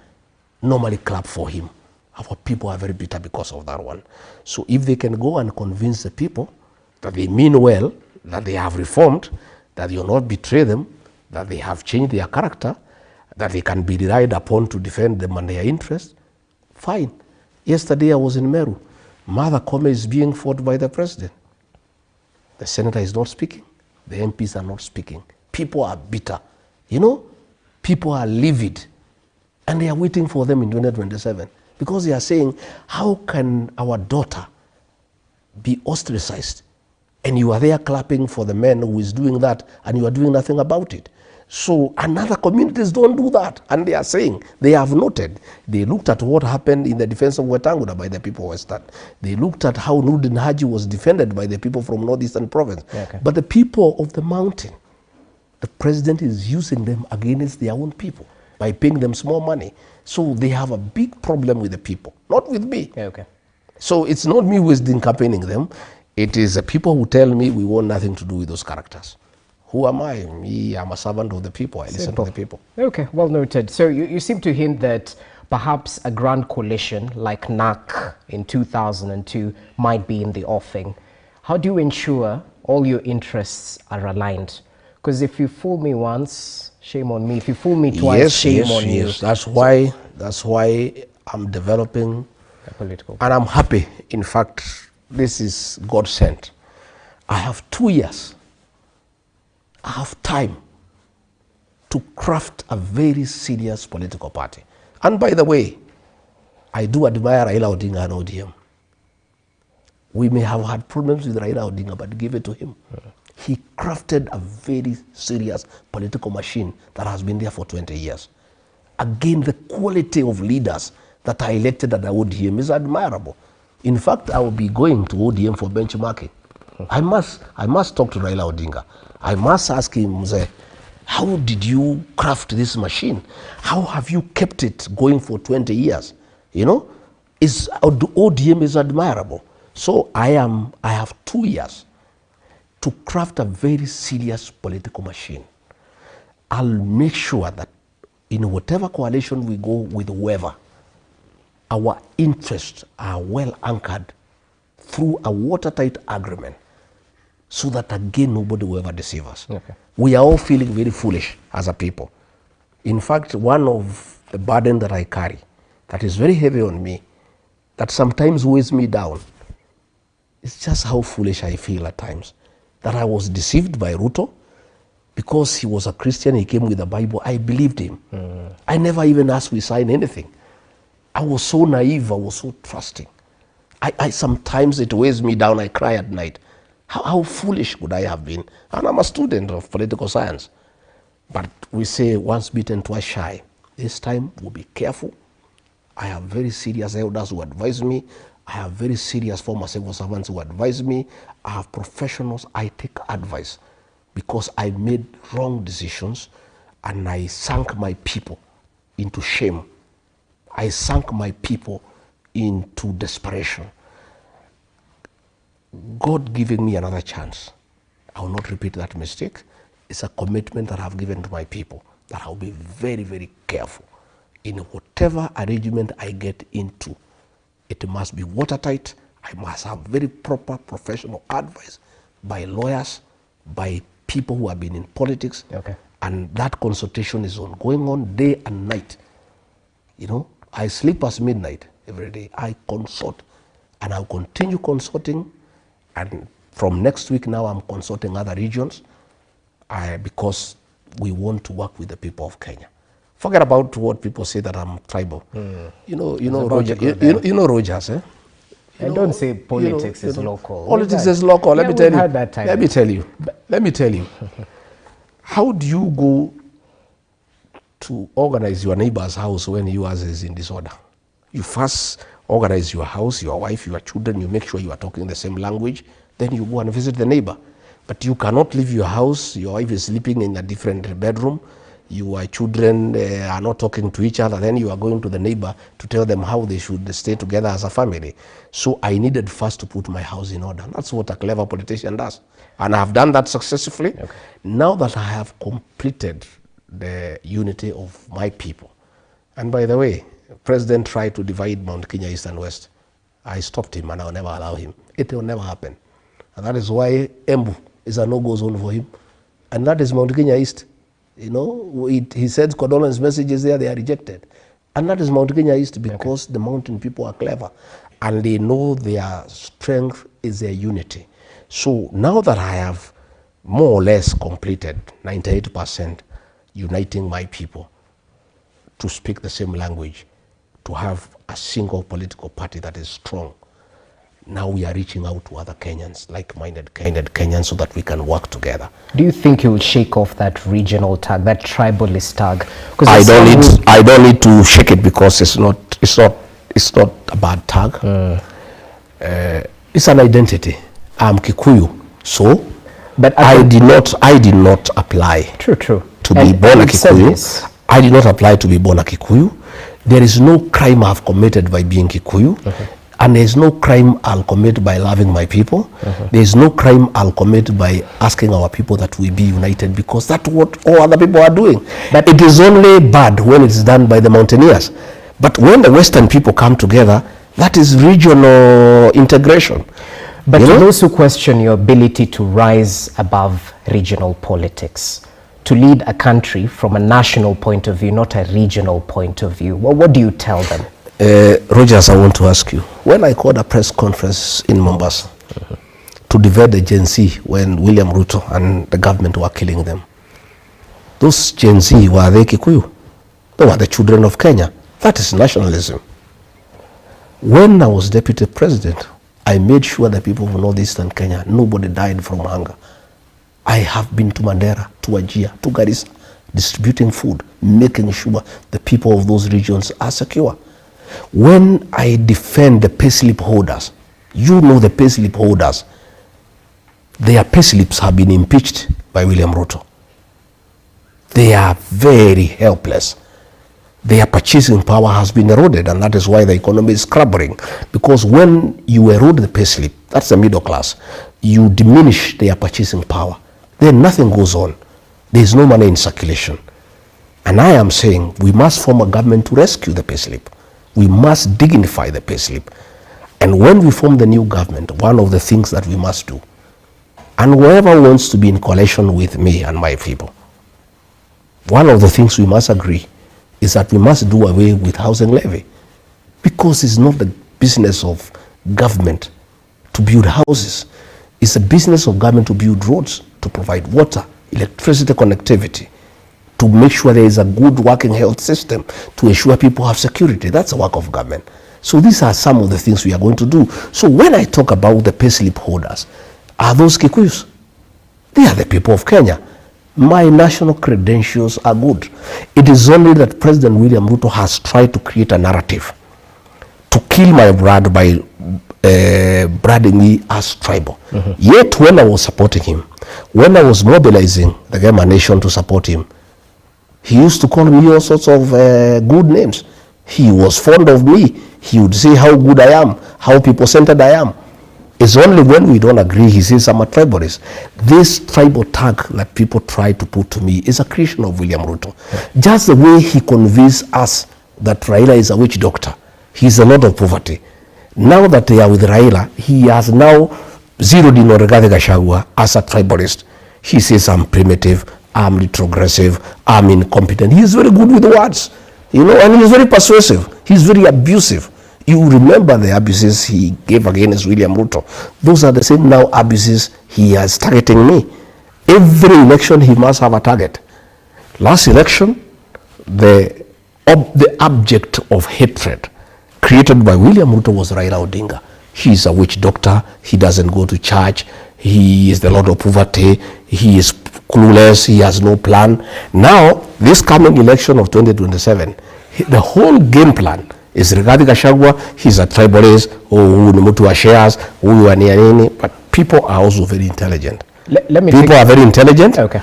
normally clap for him. Our people are very bitter because of that one. So if they can go and convince the people that they mean well, that they have reformed, that they will not betray them, that they have changed their character, that they can be relied upon to defend them and their interests, fine. Yesterday I was in Meru. Mother Kome is being fought by the president. The senator is not speaking. The MPs are not speaking. People are bitter. You know, people are livid. And they are waiting for them in 2027 because they are saying, how can our daughter be ostracized? And you are there clapping for the man who is doing that and you are doing nothing about it. So another communities don't do that. And they are saying, they have noted, they looked at what happened in the defense of Wetangula by the people of Western. They looked at how Nurdin Haji was defended by the people from Northeastern Province. Okay. But the people of the mountain, the president is using them against their own people by paying them small money. So they have a big problem with the people, not with me. Okay. So it's not me who is campaigning them. It is the people who tell me we want nothing to do with those characters. Who am I? Me, I'm a servant of the people. I listen to the people. Okay, well noted. So you seem to hint that perhaps a grand coalition like NAC in 2002 might be in the offing. How do you ensure all your interests are aligned? Because if you fool me once, shame on me. If you fool me twice, shame on you. That's why I'm developing a political. And I'm happy. In fact, this is God sent. I have 2 years. I have time to craft a very serious political party. And by the way, I do admire Raila Odinga and ODM. We may have had problems with Raila Odinga, but give it to him. He crafted a very serious political machine that has been there for 20 years. Again, the quality of leaders that are elected at the ODM is admirable. In fact, I will be going to ODM for benchmarking. I must talk to Raila Odinga. I must ask him, Mzee, how did you craft this machine? How have you kept it going for 20 years? You know, ODM is admirable. So I have 2 years to craft a very serious political machine. I'll make sure that in whatever coalition we go with whoever, our interests are well anchored through a watertight agreement so that again nobody will ever deceive us. Okay. We are all feeling very foolish as a people. In fact, one of the burden that I carry that is very heavy on me, that sometimes weighs me down, is just how foolish I feel at times. That I was deceived by RUTO because he was a Christian, he came with the Bible, I believed him. I never even asked we sign anything. I was so naive, I was so trusting. I sometimes it weighs me down, I cry at night. How foolish could I have been? And I'm a student of political science. But we say once bitten, twice shy. This time we'll be careful. I have very serious elders who advise me. I have very serious former civil servants who advise me. I have professionals, I take advice because I made wrong decisions and I sank my people into shame. I sank my people into desperation. God giving me another chance. I will not repeat that mistake. It's a commitment that I've given to my people that I'll be very, very careful in whatever arrangement I get into. It must be watertight. I must have very proper professional advice by lawyers, by people who have been in politics. Okay. And that consultation is going on day and night. You know, I sleep past midnight every day. I consult and I'll continue consulting. And from next week now, I'm consulting other regions because we want to work with the people of Kenya. Forget about what people say that I'm tribal. You know, Roger, you know Rogers, eh? I don't say politics is local. Politics is local. Let me tell you. How do you go to organize your neighbor's house when yours is in disorder? You first organize your house, your wife, your children, you make sure you are talking the same language, then you go and visit the neighbor. But you cannot leave your house, your wife is sleeping in a different bedroom, your children are not talking to each other, then you are going to the neighbor to tell them how they should stay together as a family. So I needed first to put my house in order. That's what a clever politician does. And I have done that successfully. Okay. Now that I have completed the unity of my people, and by the way, President tried to divide Mount Kenya East and West. I stopped him and I'll never allow him. It will never happen. And that is why Embu is a no-go zone for him. And that is Mount Kenya East. You know, he sends condolence messages there, they are rejected. And that is Mount Kenya East because the mountain people are clever and they know their strength is their unity. So now that I have more or less completed 98% uniting my people to speak the same language, to have a single political party that is strong, now we are reaching out to other Kenyans, like-minded Kenyans, so that we can work together. Do you think you will shake off that regional tag, that tribalist tag? I don't need to shake it because it's not a bad tag. It's an identity. I'm Kikuyu, so but I did not apply. True. To be born a Kikuyu. I did not apply to be born a Kikuyu. There is no crime I have committed by being Kikuyu. And there is no crime I'll commit by loving my people. There is no crime I'll commit by asking our people that we be united, because that's what all other people are doing. But it is only bad when it's done by the mountaineers. But when the Western people come together, that is regional integration. But to those who question your ability to rise above regional politics, to lead a country from a national point of view, not a regional point of view, what do you tell them? Rogers, I want to ask you, when I called a press conference in Mombasa to divert the Gen Z when William Ruto and the government were killing them, those Gen Z, were they Kikuyu? They were the children of Kenya. That is nationalism. When I was deputy president, I made sure that people of northeastern Kenya, nobody died from hunger. I have been to Mandera, to Wajir, to Garissa, distributing food, making sure the people of those regions are secure. When I defend the payslip holders, you know the payslip holders, their payslips have been impeached by William Ruto. They are very helpless. Their purchasing power has been eroded, and that is why the economy is crumbling. Because when you erode the payslip, that's the middle class, you diminish their purchasing power. Then nothing goes on. There is no money in circulation. And I am saying we must form a government to rescue the payslip. We must dignify the payslip. And when we form the new government, one of the things that we must do, and whoever wants to be in coalition with me and my people, one of the things we must agree is that we must do away with housing levy, because it's not the business of government to build houses. It's a business of government to build roads, to provide water, electricity connectivity, to make sure there is a good working health system, to ensure people have security. That's the work of government. So these are some of the things we are going to do. So when I talk about the payslip holders, are those Kikuyus? They are the people of Kenya. My national credentials are good. It is only that President William Ruto has tried to create a narrative to kill my brand by branding me as tribal. Yet when I was supporting him, when I was mobilizing the Gema nation to support him, he used to call me all sorts of good names. He was fond of me. He would say how good I am, how people-centered I am. It's only when we don't agree, he says I'm a tribalist. This tribal tag that people try to put to me is a creation of William Ruto. Just the way he convinced us that Raila is a witch doctor. He's a lot of poverty. Now that they are with Raila, he has now zeroed in on Gachagua as a tribalist. He says I'm primitive, I'm retrogressive, I'm incompetent. He's very good with words, and he's very persuasive. He's very abusive. You remember the abuses he gave against William Ruto. Those are the same now abuses he has targeting me. Every election he must have a target. Last election, the object of hatred created by William Ruto was Raila Odinga. He's a witch doctor. He doesn't go to church. He is the Lord of poverty. He is clueless. He has no plan. Now, this coming election of 2027, the whole game plan is regarding Gachagua. He's a tribalist, who mtu wa shares, huyu anianini, but people are also very intelligent. People are very intelligent, okay.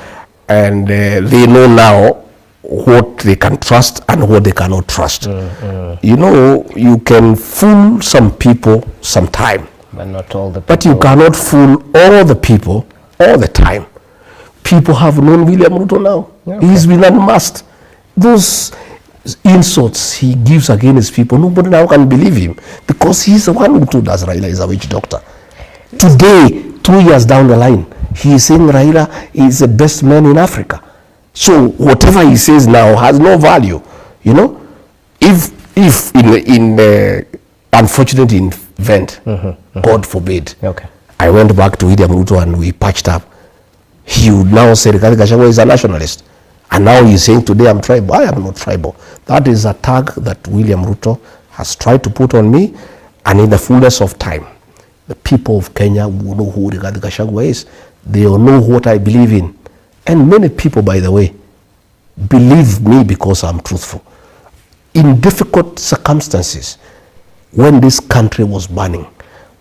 And they know now what they can trust and what they cannot trust. You can fool some people sometime, but not all the people. But you cannot fool all the people all the time. People have known William Ruto now. Okay. He's been unmasked. Those insults he gives against people, nobody now can believe him, because he's the one who told us Raila is a witch doctor. Today, 2 years down the line, he is saying Raila is the best man in Africa. So whatever he says now has no value. If in the unfortunate event, God forbid, okay, I went back to William Ruto and we patched up, he would now say Gachagua is a nationalist. And now he's saying today I'm tribal. I am not tribal. That is a tag that William Ruto has tried to put on me, and in the fullness of time, the people of Kenya will know who Rigathi Gachagua is. They will know what I believe in. And many people, by the way, believe me because I'm truthful. In difficult circumstances, when this country was burning,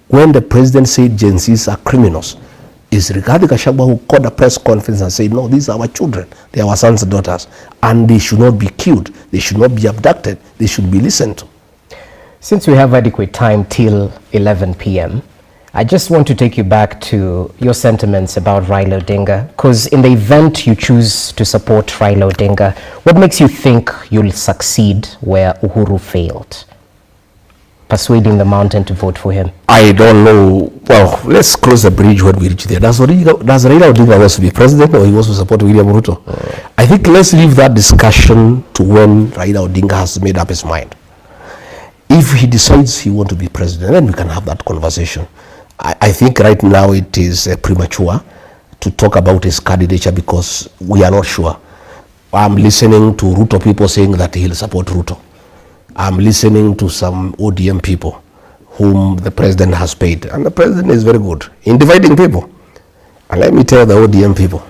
when the president said Gen Zs are criminals, is Rigathi Gachagua who called a press conference and said, no, these are our children, they are our sons and daughters, and they should not be killed, they should not be abducted, they should be listened to. Since we have adequate time till 11 p.m., I just want to take you back to your sentiments about Raila Odinga, because in the event you choose to support Raila Odinga, what makes you think you'll succeed where Uhuru failed? Persuading the mountain to vote for him. I don't know. Well, let's cross the bridge when we reach there. Does Raila Odinga wants to be president, or he wants to support William Ruto? I think let's leave that discussion to when Raila Odinga has made up his mind. If he decides he wants to be president, then we can have that conversation. I think right now it is premature to talk about his candidature because we are not sure. I'm listening to RUTO people saying that he'll support RUTO. I'm listening to some ODM people whom the president has paid. And the president is very good in dividing people. And let me tell the ODM people,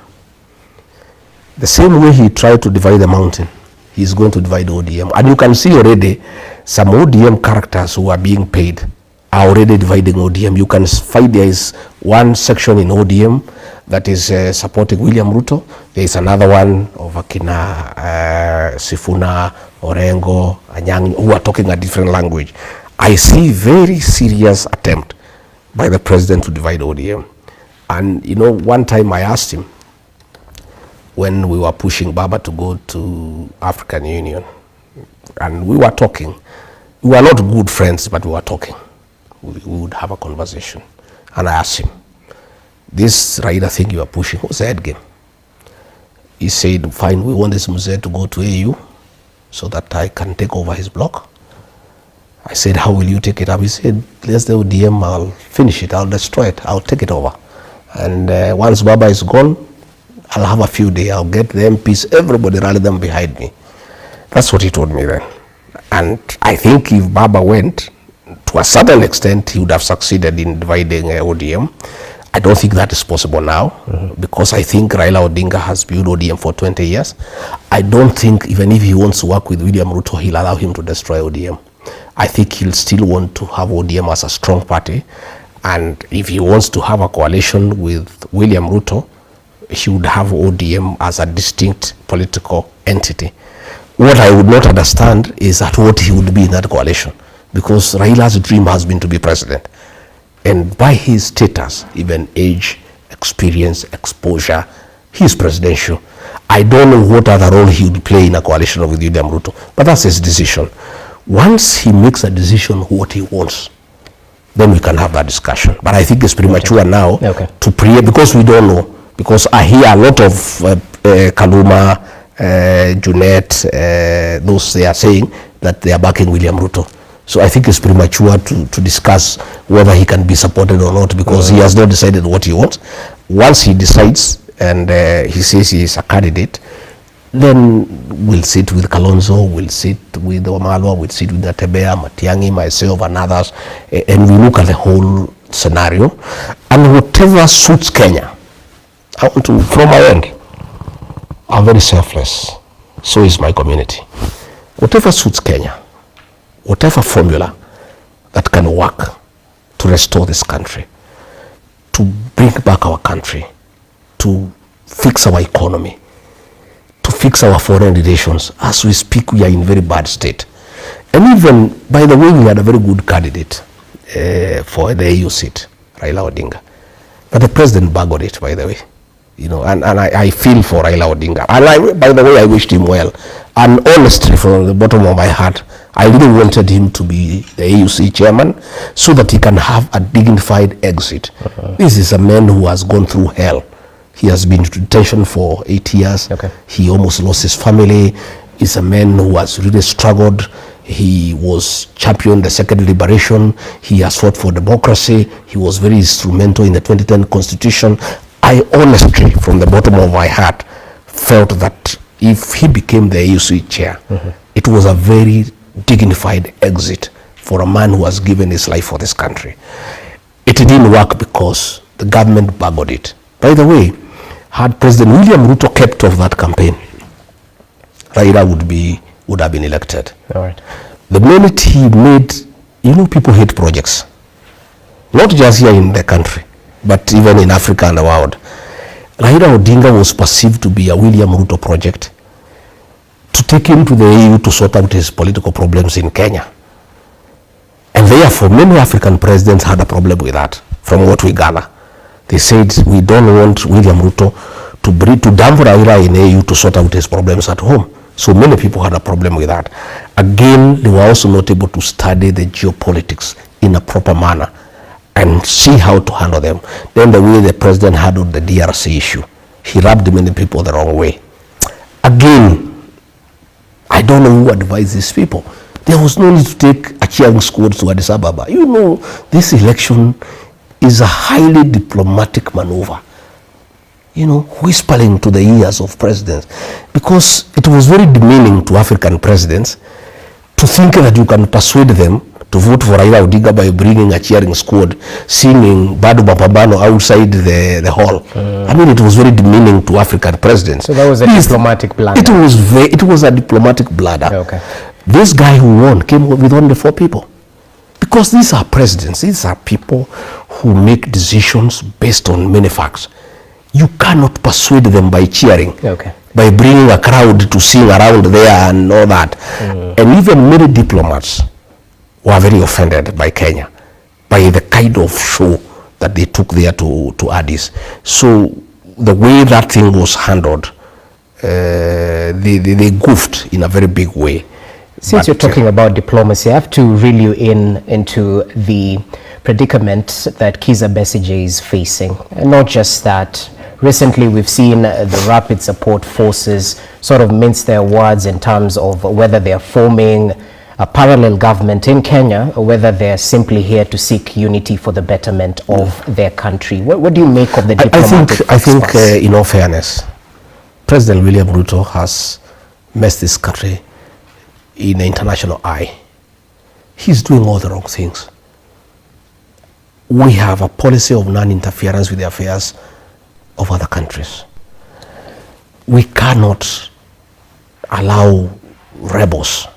the same way he tried to divide the mountain, he's going to divide ODM. And you can see already some ODM characters who are being paid are already dividing ODM. You can find there is one section in ODM that is supporting William Ruto. There is another one of Akina, Sifuna, Orengo, Anyang, who are talking a different language. I see very serious attempt by the president to divide ODM. And you know, one time I asked him, when we were pushing Baba to go to African Union, and we were talking. We were not good friends, but we were talking. We would have a conversation. And I asked him, this Raila thing you are pushing, what's the end game? He said, fine, we want this Mzee to go to AU so that I can take over his block. I said, how will you take it up? He said, let's do ODM, I'll finish it, I'll destroy it, I'll take it over. And once Baba is gone, I'll have a few days, I'll get the MPs, everybody rally them behind me. That's what he told me then. And I think if Baba went, to a certain extent, he would have succeeded in dividing ODM. I don't think that is possible now, because I think Raila Odinga has built ODM for 20 years. I don't think, even if he wants to work with William Ruto, he'll allow him to destroy ODM. I think he'll still want to have ODM as a strong party. And if he wants to have a coalition with William Ruto, he would have ODM as a distinct political entity. What I would not understand is at what he would be in that coalition, because Raila's dream has been to be president. And by his status, even age, experience, exposure, he is presidential. I don't know what other role he would play in a coalition with William Ruto, but that's his decision. Once he makes a decision what he wants, then we can have that discussion. But I think it's premature now to pre, because we don't know. Because I hear a lot of Kaluma, Junet, those they are saying that they are backing William Ruto. So I think it's premature to discuss whether he can be supported or not, because he has not decided what he wants. Once he decides and he says he is a candidate, then we'll sit with Kalonzo, we'll sit with Wamalwa, we'll sit with Natebea, Matiang'i, myself and others, and we look at the whole scenario. And whatever suits Kenya, I want to, from my end, I'm very selfless. So is my community. Whatever suits Kenya, whatever formula that can work to restore this country, to bring back our country, to fix our economy, to fix our foreign relations. As we speak, we are in very bad state. And even, by the way, we had a very good candidate for the AU seat, Raila Odinga. But the president buggered it, by the way. You know, and I feel for Raila Odinga. And by the way, I wished him well. And honestly, from the bottom of my heart, I really wanted him to be the AUC chairman so that he can have a dignified exit. This is a man who has gone through hell. He has been in detention for 8 years. He almost lost his family. He's a man who has really struggled. He was championed the second liberation. He has fought for democracy. He was very instrumental in the 2010 constitution. I honestly, from the bottom of my heart, felt that if he became the AUC chair, it was a very dignified exit for a man who has given his life for this country. It didn't work because the government buggered it. By the way, had President William Ruto kept off that campaign, Raila would have been elected. All right. The minute he made, you know, people hate projects, not just here in the country, but even in Africa and the world. Raila Odinga was perceived to be a William Ruto project to take him to the AU to sort out his political problems in Kenya. And therefore, many African presidents had a problem with that. from what we gather. They said, we don't want William Ruto to dump Raila in AU to sort out his problems at home. So many people had a problem with that. Again, they were also not able to study the geopolitics in a proper manner and see how to handle them. Then the way the president handled the DRC issue, he rubbed many people the wrong way. Again, I don't know who advised these people. There was no need to take a cheering squad to Addis Ababa. You know, this election is a highly diplomatic maneuver. You know, whispering to the ears of presidents, because it was very demeaning to African presidents to think that you can persuade them to vote for Raila ODINGA by bringing a cheering squad, singing Bado Mapambano outside the hall. I mean, it was very demeaning to African presidents. So that was a diplomatic blunder. It was a diplomatic blunder. Okay. This guy who won came with only 4 people. Because these are presidents, these are people who make decisions based on many facts. You cannot persuade them by cheering, okay, by bringing a crowd to sing around there and all that. And even many diplomats were very offended by Kenya, by the kind of show that they took there to Addis. So the way that thing was handled, they goofed in a very big way. Since you're talking about diplomacy, I have to reel you into the predicament that Kizza Besigye is facing. And not just that. Recently, we've seen the Rapid Support Forces sort of mince their words in terms of whether they're forming a parallel government in Kenya or whether they're simply here to seek unity for the betterment of their country. What do you make of the diplomatic I think in all fairness, President William Ruto has messed this country in the international eye. He's doing all the wrong things. We have a policy of non-interference with the affairs of other countries. We cannot allow rebels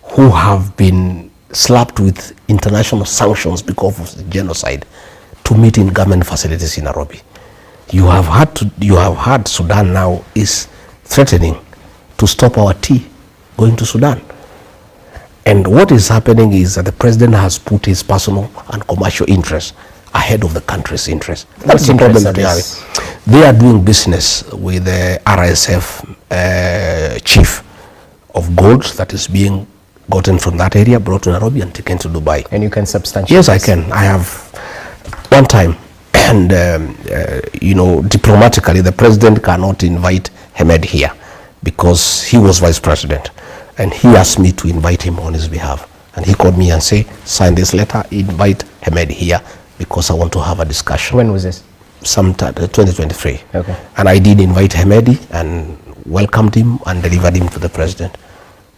who have been slapped with international sanctions because of the genocide to meet in government facilities in Nairobi. You have had Sudan now is threatening to stop our tea going to Sudan. And what is happening is that the president has put his personal and commercial interests ahead of the country's interest. That's the problem that they have. They are doing business with the RSF chief of gold that is being gotten from that area, brought to Nairobi and taken to Dubai. And you can substantiate Yes, I can. I have one time. And, you know, diplomatically, the president cannot invite Hamed here because he was vice president. And he asked me to invite him on his behalf. And he called me and said, sign this letter, invite Hamed here, because I want to have a discussion. When was this? Sometime 2023. Okay. And I did invite Hamedi and welcomed him and delivered him to the president.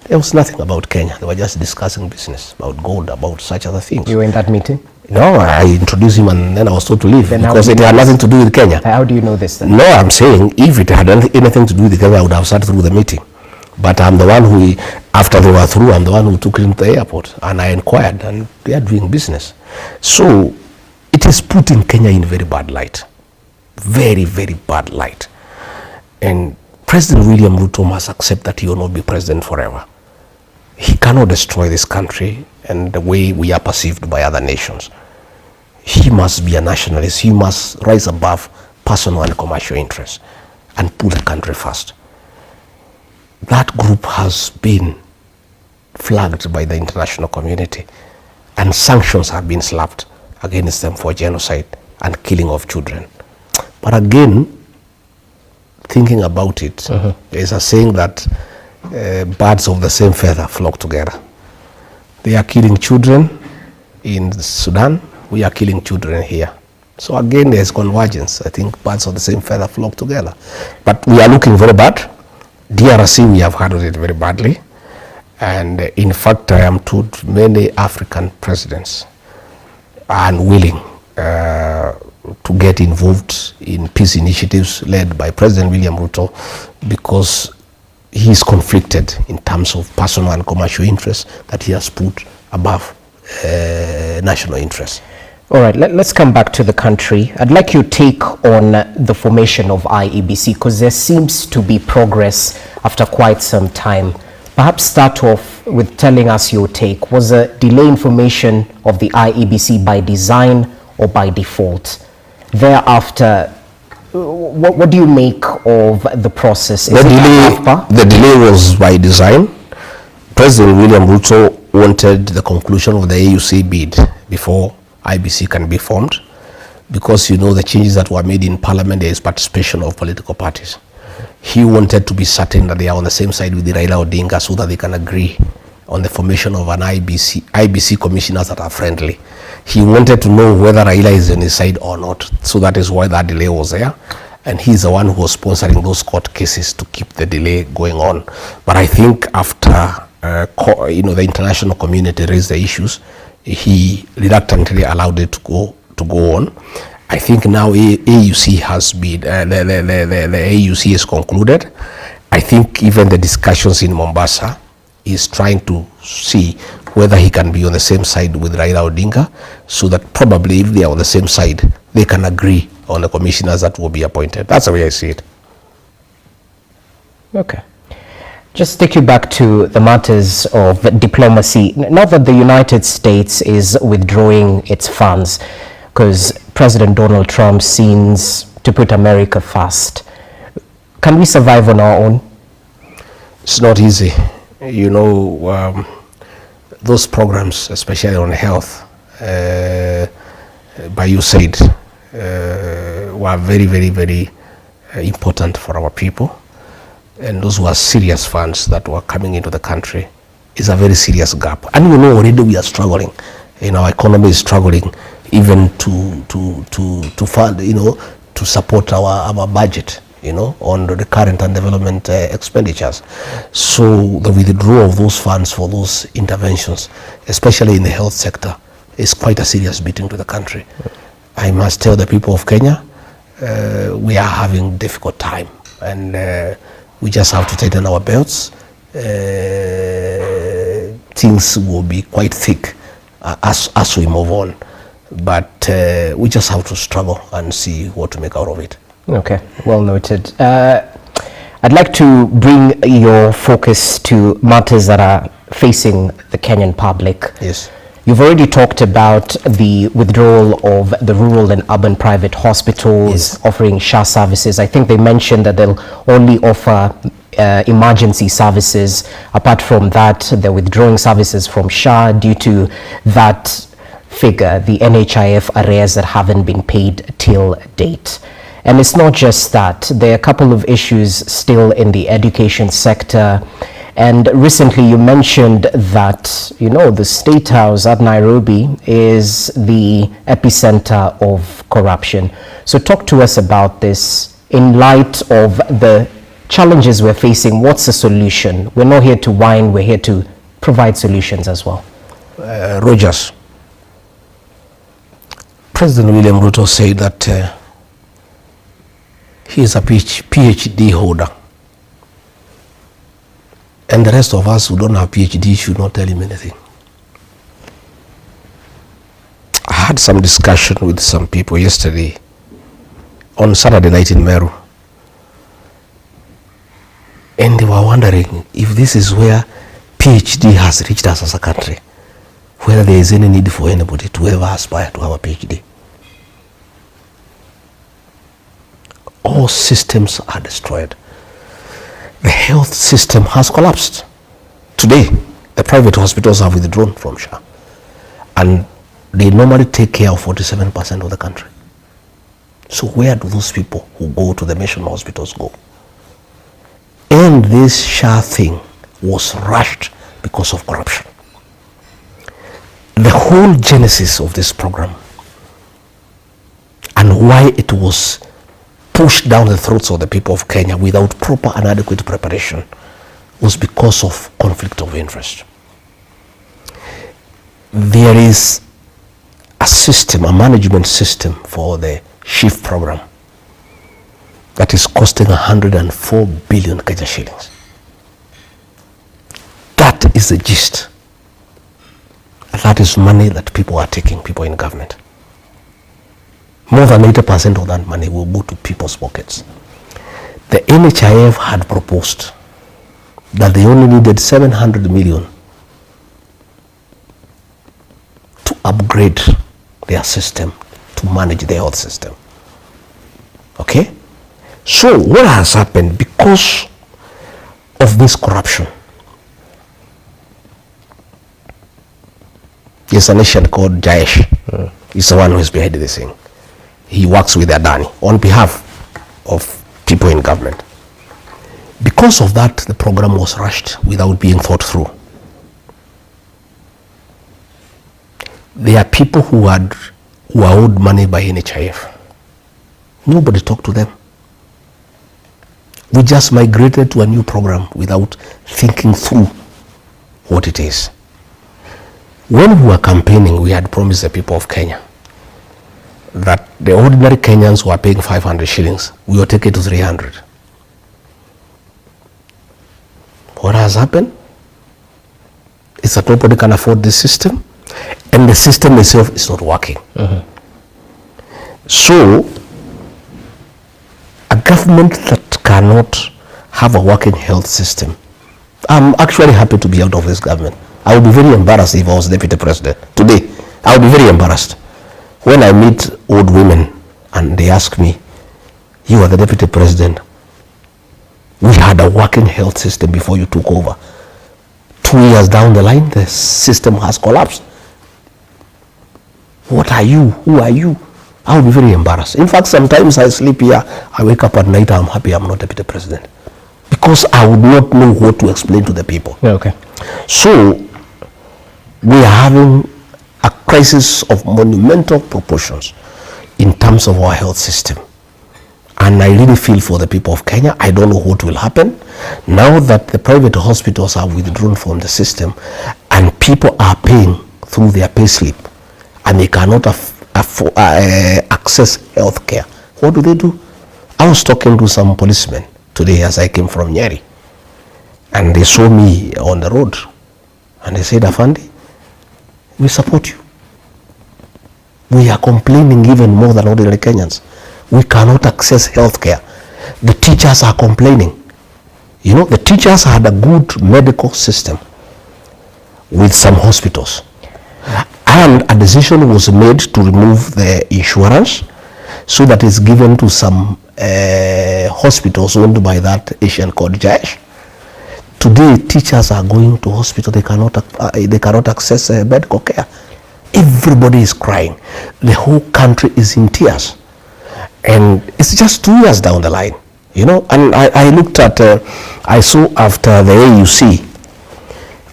There was nothing about Kenya. They were just discussing business, about gold, about such other things. You were in that meeting? No, I introduced him and then I was told to leave because it had nothing to do with Kenya. How do you know this then? No, I'm saying if it had anything to do with Kenya, I would have sat through the meeting. But I'm the one who, after they were through, I'm the one who took him to the airport and I inquired and they are doing business. So it is putting Kenya in very bad light. Very, very bad light. And President William Ruto must accept that he will not be president forever. He cannot destroy this country and the way we are perceived by other nations. He must be a nationalist. He must rise above personal and commercial interests and put the country first. That group has been flagged by the international community and sanctions have been slapped against them for genocide and killing of children. But again, thinking about it, there's a saying that birds of the same feather flock together. They are killing children in Sudan, we are killing children here. So again, there's convergence. I think birds of the same feather flock together. But we are looking very bad. DRC, we have handled it very badly. And in fact, I am told many African presidents are unwilling to get involved in peace initiatives led by President William Ruto because he is conflicted in terms of personal and commercial interests that he has put above national interests. All right, let's come back to the country. I'd like your take on the formation of IEBC because there seems to be progress after quite some time. Perhaps start off with telling us your take. Was a delay in formation of the IEBC by design or by default. Thereafter, what do you make of the process? The delay was by design. President William Ruto wanted the conclusion of the AUC bid before IBC can be formed, because you know the changes that were made in Parliament, there is participation of political parties. He wanted to be certain that they are on the same side with the Raila ODINGA so that they can agree on the formation of an IBC commissioners that are friendly. He wanted to know whether Raila is on his side or not, so that is why that delay was there. And he's the one who was sponsoring those court cases to keep the delay going on. But I think after the international community raised the issues, he reluctantly allowed it to go on. I think now AUC has been the AUC is concluded. I think even the discussions in Mombasa is trying to see whether he can be on the same side with Raila Odinga, so that probably if they are on the same side, they can agree on the commissioners that will be appointed. That's the way I see it. Okay. Just take you back to the matters of diplomacy. Now that the United States is withdrawing its funds, because President Donald Trump seems to put America first, can we survive on our own? It's not easy. You know, those programs, especially on health, by USAID, were very, very, very important for our people. And those were serious funds that were coming into the country. Is a very serious gap. And you know, already we are struggling. Our economy is struggling even to fund, to support our budget, on the current and development expenditures. So the withdrawal of those funds for those interventions, especially in the health sector, is quite a serious beating to the country. I must tell the people of Kenya, we are having difficult time, and we just have to tighten our belts. Things will be quite thick as we move on, but we just have to struggle and see what to make out of it. Okay, well noted. I'd like to bring your focus to matters that are facing the Kenyan public. Yes. You've already talked about the withdrawal of the rural and urban private hospitals, yes, offering SHA services. I think they mentioned that they'll only offer emergency services. Apart from that, they're withdrawing services from SHA due to that figure, the NHIF arrears that haven't been paid till date. And it's not just that. There are a couple of issues still in the education sector. And recently you mentioned that, the State House at Nairobi is the epicenter of corruption. So talk to us about this in light of the challenges we're facing. What's the solution? We're not here to whine, we're here to provide solutions as well. Rogers, President William Ruto said that he is a PhD holder. And the rest of us who don't have PhD should not tell him anything. I had some discussion with some people yesterday on Saturday night in Meru. And they were wondering if this is where PhD has reached us as a country, whether there is any need for anybody to ever aspire to have a PhD. All systems are destroyed. The health system has collapsed. Today, the private hospitals have withdrawn from SHA, and they normally take care of 47% of the country. So where do those people who go to the mission hospitals go? And this SHA thing was rushed because of corruption. The whole genesis of this program and why it was pushed down the throats of the people of Kenya without proper and adequate preparation was because of conflict of interest. There is a system, a management system for the SHIF program that is costing 104 billion Kenya shillings. That is the gist. That is money that people are taking, people in government. More than 80% of that money will go to people's pockets. The NHIF had proposed that they only needed 700 million to upgrade their system to manage the health system. Okay? So what has happened because of this corruption? There's a nation called Jaesh. He's the one who is behind this thing. He works with Adani on behalf of people in government. Because of that, the program was rushed without being thought through. There are people who are owed money by NHIF. Nobody talked to them. We just migrated to a new program without thinking through what it is. When we were campaigning, we had promised the people of Kenya that the ordinary Kenyans who are paying 500 shillings, we will take it to 300. What has happened is that nobody can afford this system, and the system itself is not working. So, a government that cannot have a working health system, I'm actually happy to be out of this government. I would be very embarrassed if I was deputy president today. I would be very embarrassed when I meet old women and they ask me, you are the deputy president, we had a working health system before you took over. 2 years down the line, the system has collapsed. What are you? Who are you? I would be very embarrassed. In fact, sometimes I sleep here, I wake up at night, I'm happy I'm not deputy president, because I would not know what to explain to the people. Okay. So we are having a crisis of monumental proportions in terms of our health system. And I really feel for the people of Kenya. I don't know what will happen now that the private hospitals are withdrawn from the system and people are paying through their pay slip and they cannot access health care. What do? I was talking to some policemen today as I came from Nyeri, and they saw me on the road and they said, Afandi, we support you. We are complaining even more than ordinary Kenyans. We cannot access health care. The teachers are complaining. You know, the teachers had a good medical system with some hospitals. And a decision was made to remove the insurance so that it's given to some hospitals owned by that Asian called Jaesh. Today, teachers are going to hospital, they cannot access medical care. Everybody is crying. The whole country is in tears. And it's just 2 years down the line, you know. And I looked at, I saw after the AUC,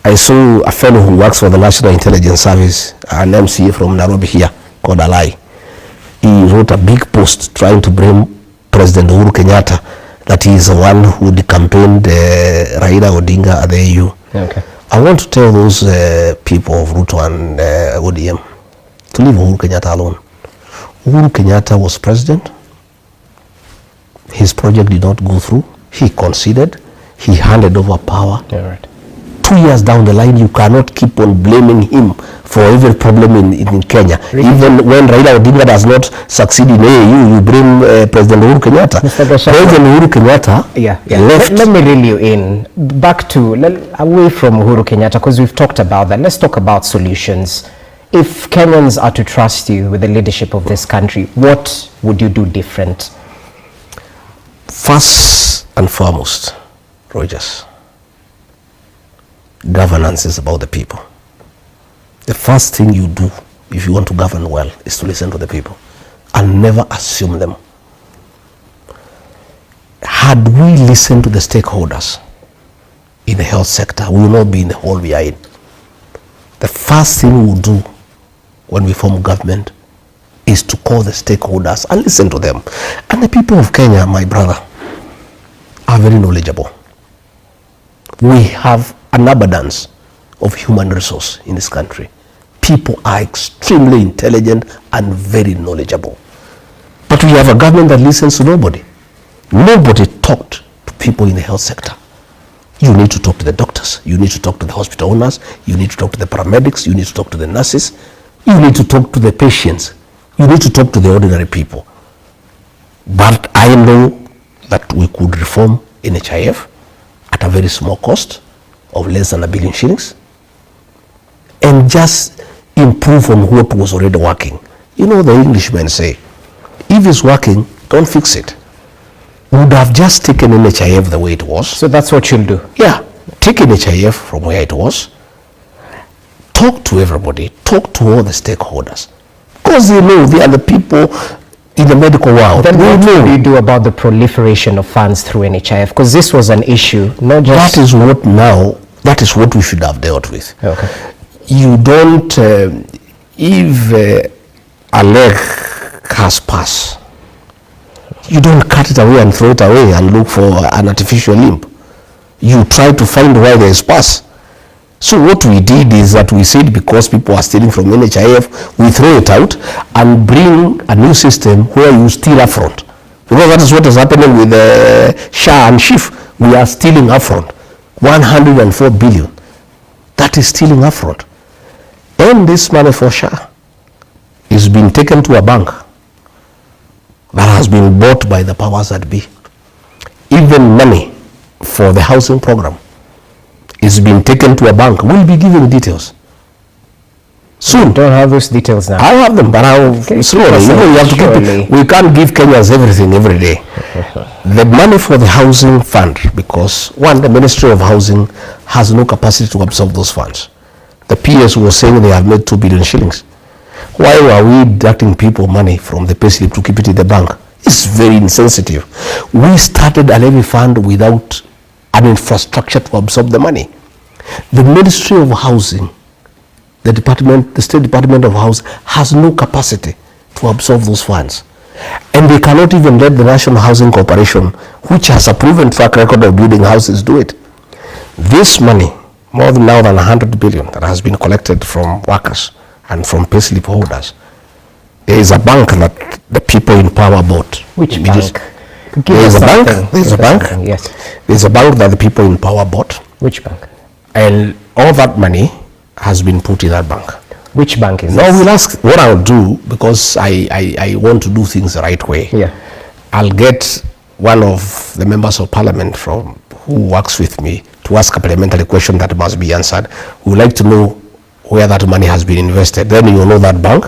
I saw a fellow who works for the National Intelligence Service, an MCA from Nairobi here, called Alai. He wrote a big post trying to blame President Uhuru Kenyatta that he is the one who campaigned Raila ODINGA at the AU. Okay. I want to tell those people of RUTO and ODM to leave Uhuru Kenyatta alone. Uhuru Kenyatta was president. His project did not go through. He conceded. He handed over power. Yeah, right. 2 years down the line, you cannot keep on blaming him for every problem in Kenya. Really? Even when Raila ODINGA does not succeed in AU, you blame President Uhuru Kenyatta. President Uhuru Kenyatta left. Let me reel you in. Back to, away from Uhuru Kenyatta, because we've talked about that. Let's talk about solutions. If Kenyans are to trust you with the leadership of this country, what would you do different? First and foremost, Rogers, governance is about the people. The first thing you do if you want to govern well is to listen to the people and never assume them. Had we listened to the stakeholders in the health sector, we will not be in the hole we are in. The first thing we will do when we form government is to call the stakeholders and listen to them. And the people of Kenya, my brother, are very knowledgeable. We have an abundance of human resource in this country. People are extremely intelligent and very knowledgeable. But we have a government that listens to nobody. Nobody talked to people in the health sector. You need to talk to the doctors. You need to talk to the hospital owners. You need to talk to the paramedics. You need to talk to the nurses. You need to talk to the patients. You need to talk to the ordinary people. But I know that we could reform NHIF at a very small cost of less than $1 billion and just improve on what was already working. You know, the Englishmen say, if it's working, don't fix it. Would have just taken NHIF the way it was. So that's what you'll do? Yeah, take NHIF from where it was, talk to everybody, talk to all the stakeholders, because they know they are the people in the medical world. Then what do you do about the proliferation of funds through NHIF? Because this was an issue, not just... That is what we should have dealt with. Okay. You don't, if a leg has passed, you don't cut it away and throw it away and look for an artificial limb. You try to find why there is pus. So what we did is that we said, because people are stealing from NHIF, we throw it out and bring a new system where you steal upfront. Because that is what is happening with SHA and SHIF. We are stealing upfront. 104 billion. That is stealing upfront. And this money for SHA is being taken to a bank that has been bought by the powers that be. Even money for the housing program is being taken to a bank. We'll be giving details soon. Don't have those details now. I have them, but I'll slowly. You know, you have to keep it. We can't give Kenyans everything every day. The money for the housing fund, because one, the Ministry of Housing has no capacity to absorb those funds. The PS was saying they have made 2 billion shillings. Why are we deducting people money from the payslip to keep it in the bank? It's very insensitive. We started a levy fund without an infrastructure to absorb the money. The Ministry of Housing, the State Department of Housing has no capacity to absorb those funds. And they cannot even let the National Housing Corporation, which has a proven track record of building houses, do it. This money, more than 100 billion that has been collected from workers and from payslip holders, there is a bank that the people in power bought. Which bank? There is a bank. Yes. There's a bank that the people in power bought. Which bank? And all that money has been put in that bank. Which bank is this? No, we'll ask what I'll do, because I want to do things the right way. Yeah. I'll get one of the members of parliament who works with me to ask a parliamentary question that must be answered. We would like to know where that money has been invested. Then you know that bank,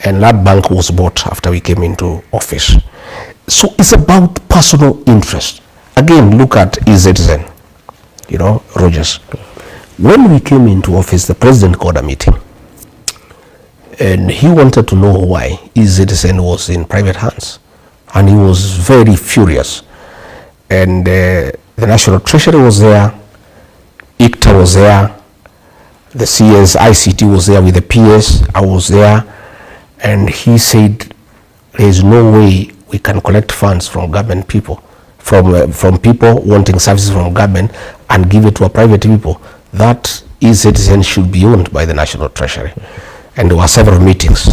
and that bank was bought after we came into office. So it's about personal interest. Again, look at eCitizen, you know, Rogers. When we came into office, the president called a meeting, and he wanted to know why eCitizen was in private hands. And he was very furious. And the National Treasury was there, ICTA was there, the CS, ICT was there with the PS, I was there, and he said, there is no way we can collect funds from government people, from people wanting services from government and give it to a private people. That eCitizen should be owned by the National Treasury. And there were several meetings.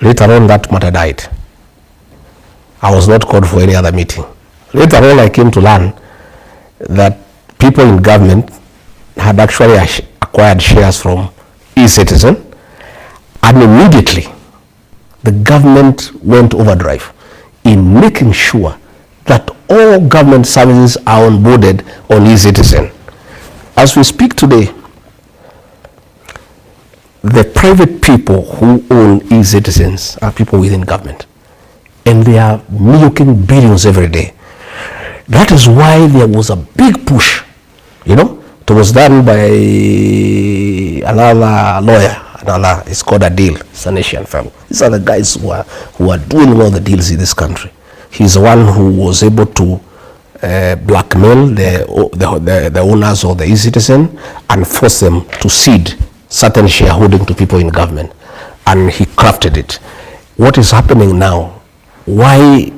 Later on, that matter died. I was not called for any other meeting. Later on, I came to learn that people in government had actually acquired shares from eCitizen, and immediately the government went overdrive in making sure that all government services are onboarded on eCitizen. As we speak today, the private people who own eCitizens are people within government, and they are milking billions every day. That is why there was a big push, you know. It was done by another lawyer, it's called a deal. It's an Asian fellow. These are the guys who are doing all the deals in this country. He's the one who was able to blackmail the owners of the eCitizen and force them to cede certain shareholding to people in government, and he crafted it. What is happening now, why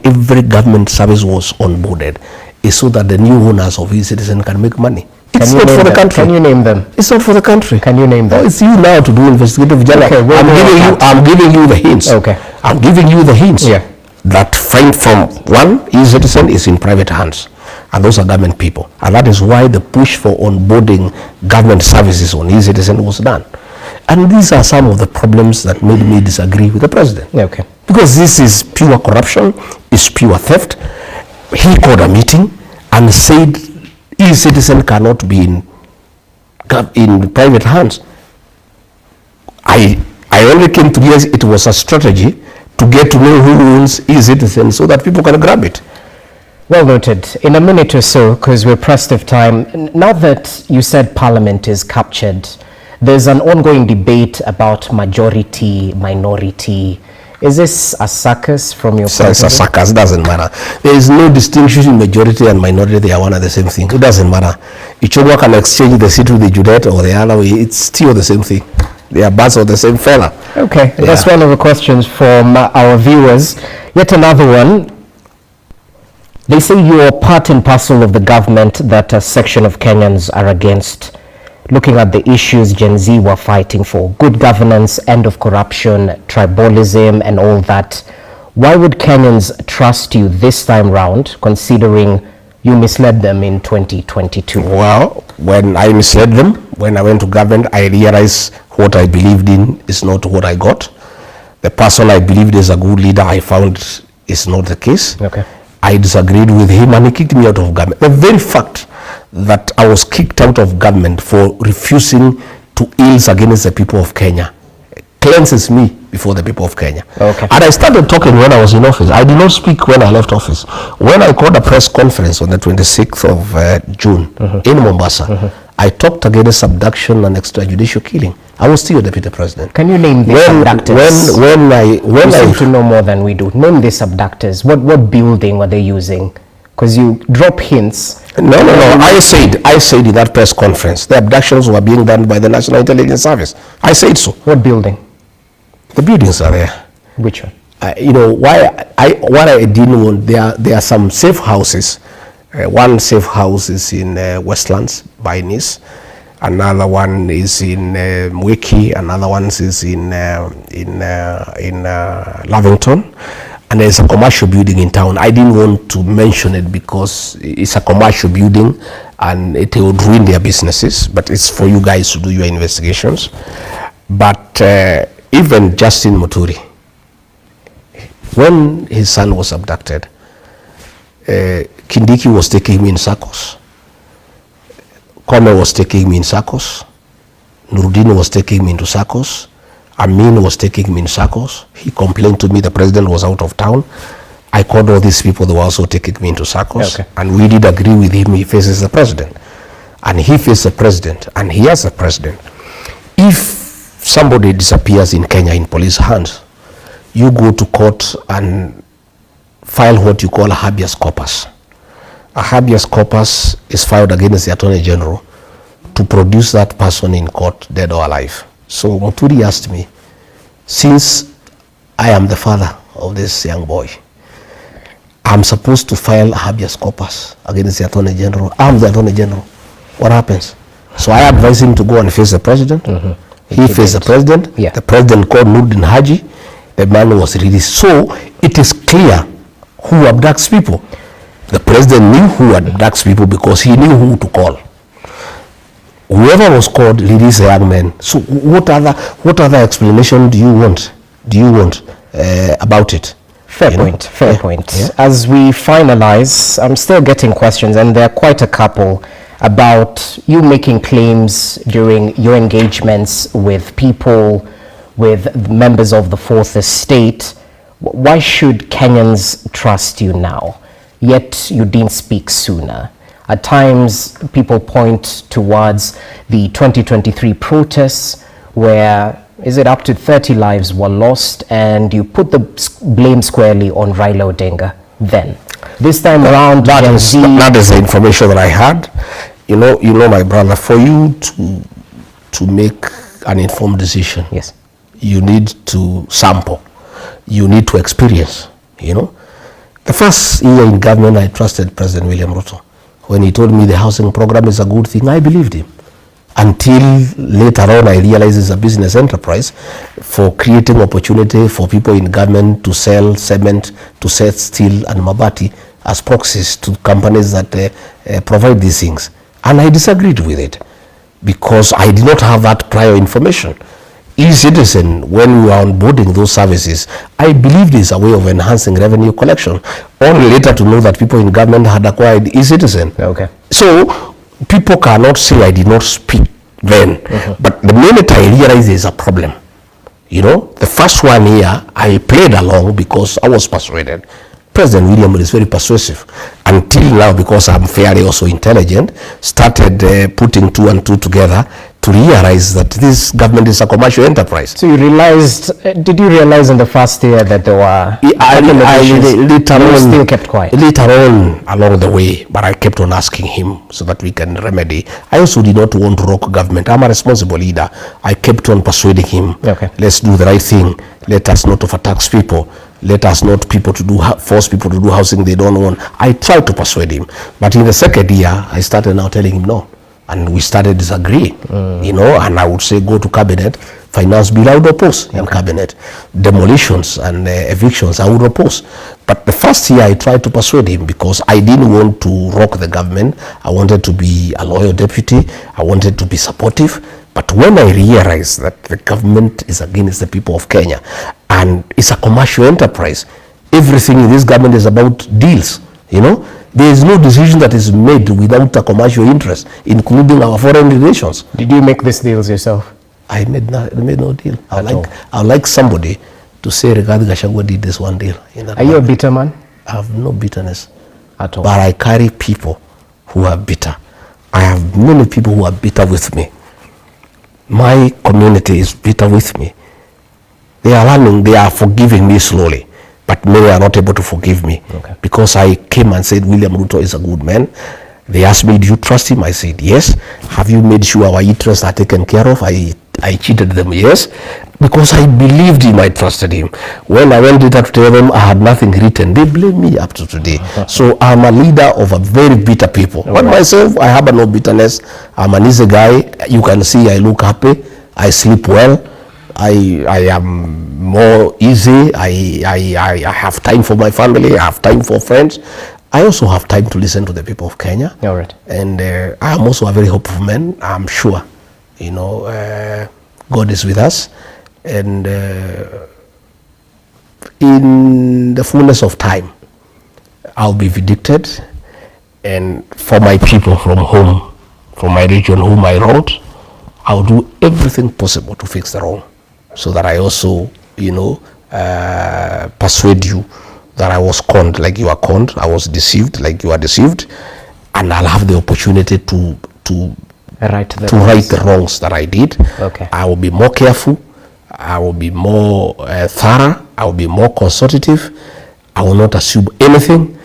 every government service was onboarded, is so that the new owners of eCitizen can make money. It's not for the country. Can you name them? It's not for the country. Can you name them? Oh, it's you now to do investigative journalism. Okay, I'm giving you the hints. Okay. I'm giving you the hints. Yeah. That find from one, eCitizen is in private hands, and those are government people, and that is why the push for onboarding government services on eCitizen was done. And these are some of the problems that made me disagree with the president. Okay. Because this is pure corruption, it's pure theft. He called a meeting and said eCitizen cannot be in private hands. I I only came to realize it was a strategy to get to know who owns e-citizen so that people can grab it. Well noted. In a minute or so, because we're pressed of time, now that you said Parliament is captured, there's an ongoing debate about majority, minority. Is this a circus from your point of view? It's a circus, doesn't matter. There is no distinction in majority and minority. They are one and the same thing. It doesn't matter. Ichogwa can exchange the seat with the Judet or the other way. It's still the same thing. They are birds of the same fella. Okay, yeah. That's one of the questions from our viewers. Yet another one. They say you are part and parcel of the government that a section of Kenyans are against. Looking at the issues Gen Z were fighting for, good governance, end of corruption, tribalism, and all that. Why would Kenyans trust you this time round, considering you misled them in 2022? Well, when I misled them, when I went to government, I realized what I believed in is not what I got. The person I believed is a good leader, I found is not the case. Okay. I disagreed with him and he kicked me out of government. The very fact that I was kicked out of government for refusing to ills against the people of Kenya cleanses me before the people of Kenya. Okay. And I started talking when I was in office. I did not speak when I left office. When I called a press conference on the 26th of June in Mombasa, I talked against abduction and extrajudicial killing. I was still deputy president. Can you name these abductors? When you seem to know more than we do. Name these abductors. What building were they using? Because you drop hints. No. I said in that press conference, the abductions were being done by the National Intelligence Service. I said so. What building? The buildings are there. Which one? You know, what I didn't want, there are some safe houses. One safe house is in Westlands by Nice. Another one is in Mwiki. Another one is in Lavington. And there's a commercial building in town. I didn't want to mention it because it's a commercial building and it would ruin their businesses. But it's for you guys to do your investigations. But even Justin Muturi, when his son was abducted, Kindiki was taking me in circles. Kome was taking me in circles. Nurudini was taking me into circles. Amin was taking me in circles. He complained to me the president was out of town. I called all these people, they were also taking me into circles. Okay. And we did agree with him, he faces the president. And he faces the president, and he has the president. If somebody disappears in Kenya in police hands, you go to court and file what you call a habeas corpus. A habeas corpus is filed against the Attorney General to produce that person in court, dead or alive. So Muturi asked me, since I am the father of this young boy, I'm supposed to file a habeas corpus against the Attorney General. I'm the Attorney General. What happens? So I advised him to go and face the president. He faced the president. Yeah. The president called Nurdin Haji. The man was released. So it is clear who abducts people. The president knew who abducts people because he knew who to call. Whoever was called released the young man. So what other explanation do you want? About it? Fair point. Yeah. As we finalize, I'm still getting questions, and there are quite a couple, about you making claims during your engagements with people, with members of the Fourth Estate. Why should Kenyans trust you now? Yet you didn't speak sooner. At times, people point towards the 2023 protests where, is it up to 30 lives were lost, and you put the blame squarely on Raila Odinga then. This time around, that is the information that I had. You know, my brother, for you to make an informed decision, yes, you need to sample. You need to experience, you know. The first year in government, I trusted President William Ruto. When he told me the housing program is a good thing, I believed him. Until later on, I realized it's a business enterprise for creating opportunity for people in government to sell cement, to sell steel and mabati as proxies to companies that provide these things. And I disagreed with it because I did not have that prior information. E-citizen, when we were onboarding those services, I believed it's a way of enhancing revenue collection. Only later to know that people in government had acquired e-citizen. Okay. So people cannot say I did not speak then. But the minute I realized there's a problem, You know, the first one here, I played along because I was persuaded. President William is very persuasive. Until now, because I'm fairly also intelligent, started putting 2 and 2 together to realize that this government is a commercial enterprise. So you realized, did you realize in the first year that there were still kept quiet? Later on along the way, but I kept on asking him so that we can remedy. I also did not want to rock government. I'm a responsible leader. I kept on persuading him, okay, let's do the right thing. Let us not overtax people. Let us not force people to do housing they don't want. I tried to persuade him. But in the second year, I started now telling him no. And we started disagreeing, you know, and I would say go to cabinet, finance bill, I would oppose in cabinet. Demolitions and evictions, I would oppose. But the first year I tried to persuade him because I didn't want to rock the government. I wanted to be a loyal deputy. I wanted to be supportive. But when I realized that the government is against the people of Kenya and it's a commercial enterprise, everything in this government is about deals, you know. There is no decision that is made without a commercial interest, including our foreign relations. Did you make these deals yourself? I made no deal. I would like somebody to say regarding Gachagua did this one deal. Are you a bitter man? I have no bitterness at all. But I carry people who are bitter. I have many people who are bitter with me. My community is bitter with me. They are learning, they are forgiving me slowly. But many are not able to forgive me, okay, because I came and said William Ruto is a good man. They asked me, do you trust him? I said, yes. Have you made sure our interests are taken care of? I cheated them, yes, because I believed him, I trusted him. When I went later to tell them I had nothing written, they blame me up to today. So I'm a leader of a very bitter people. But myself, I have no bitterness. I'm an easy guy. You can see I look happy. I sleep well. I am more easy. I have time for my family. I have time for friends. I also have time to listen to the people of Kenya. All right. And I am also a very hopeful man. I'm sure, you know, God is with us. And in the fullness of time, I'll be vindicated. And for my people from home, from my region whom I wrote, I'll do everything possible to fix the wrong. So that I also, you know, persuade you that I was conned like you are conned. I was deceived like you are deceived. And I'll have the opportunity to right the wrongs that I did. Okay. I will be more careful. I will be more thorough. I will be more consultative. I will not assume anything.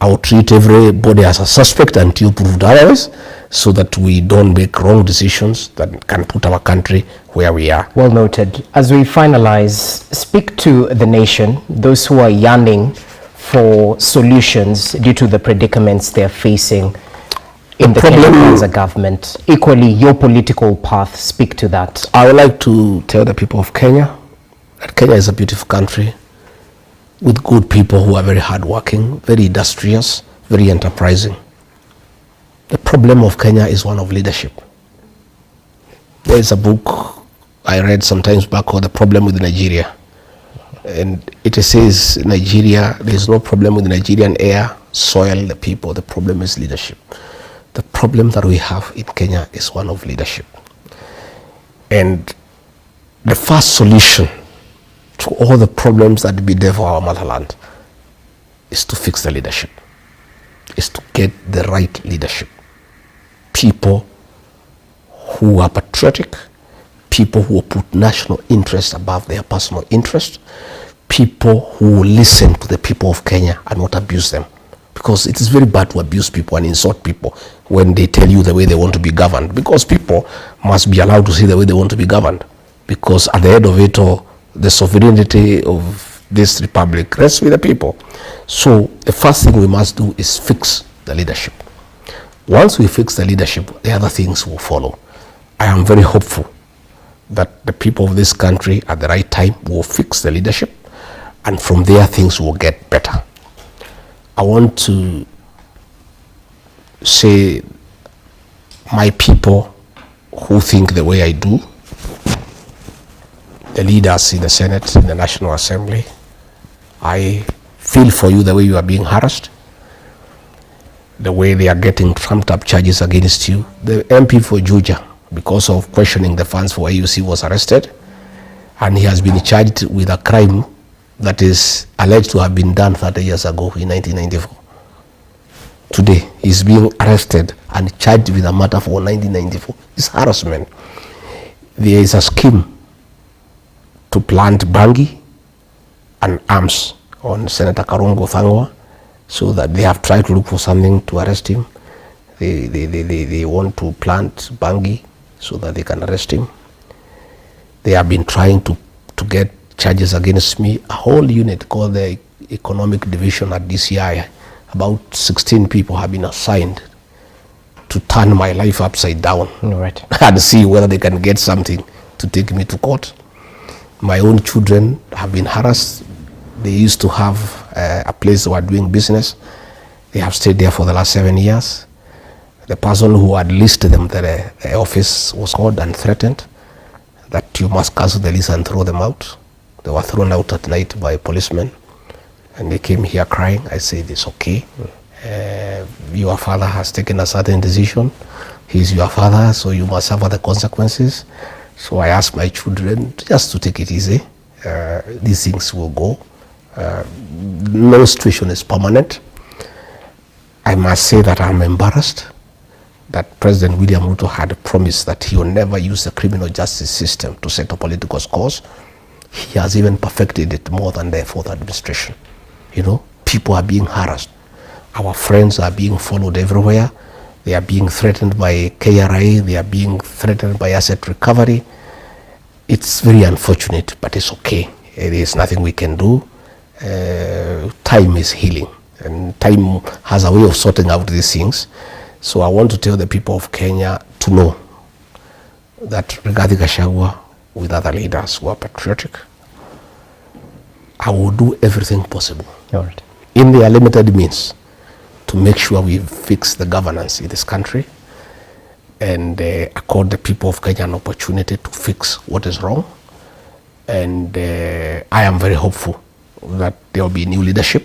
I will treat everybody as a suspect until proved otherwise, so that we don't make wrong decisions that can put our country where we are. Well noted. As we finalize, speak to the nation, those who are yearning for solutions due to the predicaments they're facing in the Kenya as a government. Equally, your political path, speak to that. I would like to tell the people of Kenya that Kenya is a beautiful country with good people who are very hardworking, very industrious, very enterprising. The problem of Kenya is one of leadership. There is a book I read sometimes back called The Problem with Nigeria. And it says Nigeria, there is no problem with Nigerian air, soil, the people. The problem is leadership. The problem that we have in Kenya is one of leadership. And the first solution to all the problems that bedevil our motherland is to fix the leadership, is to get the right leadership. People who are patriotic, people who put national interest above their personal interest, people who listen to the people of Kenya and not abuse them. Because it is very bad to abuse people and insult people when they tell you the way they want to be governed, because people must be allowed to see the way they want to be governed. Because at the end of it all, the sovereignty of this republic rests with the people. So the first thing we must do is fix the leadership. Once we fix the leadership, the other things will follow. I am very hopeful that the people of this country at the right time will fix the leadership, and from there things will get better. I want to say my people who think the way I do, the leaders in the Senate, in the National Assembly, I feel for you the way you are being harassed, the way they are getting trumped up charges against you. The MP for Juja, because of questioning the funds for AUC, was arrested. And he has been charged with a crime that is alleged to have been done 30 years ago in 1994. Today, he's being arrested and charged with a matter for 1994. It's harassment. There is a scheme to plant bangi and arms on Senator Karongo Thangwa, so that they have tried to look for something to arrest him. They want to plant bangi so that they can arrest him. They have been trying to get charges against me. A whole unit called the Economic Division at DCI, about 16 people have been assigned to turn my life upside down. Right. And see whether they can get something to take me to court. My own children have been harassed. They used to have a place they were doing business. They have stayed there for the last 7 years. The person who had listed them, the office was called and threatened that you must cancel the lease and throw them out. They were thrown out at night by policemen, and they came here crying. I said, it's okay. Your father has taken a certain decision. He's your father, so you must suffer the consequences. So I asked my children just to take it easy. These things will go. No situation is permanent. I must say that I'm embarrassed that President William Ruto had promised that he will never use the criminal justice system to settle political scores. He has even perfected it more than the fourth administration. You know, people are being harassed. Our friends are being followed everywhere. They are being threatened by KRA. They are being threatened by asset recovery. It's very unfortunate, but it's okay. There is nothing we can do. Time is healing, and time has a way of sorting out these things. So I want to tell the people of Kenya to know that regarding Gachagua, with other leaders who are patriotic, I will do everything possible in their limited means to make sure we fix the governance in this country and accord the people of Kenya an opportunity to fix what is wrong. And I am very hopeful that there will be new leadership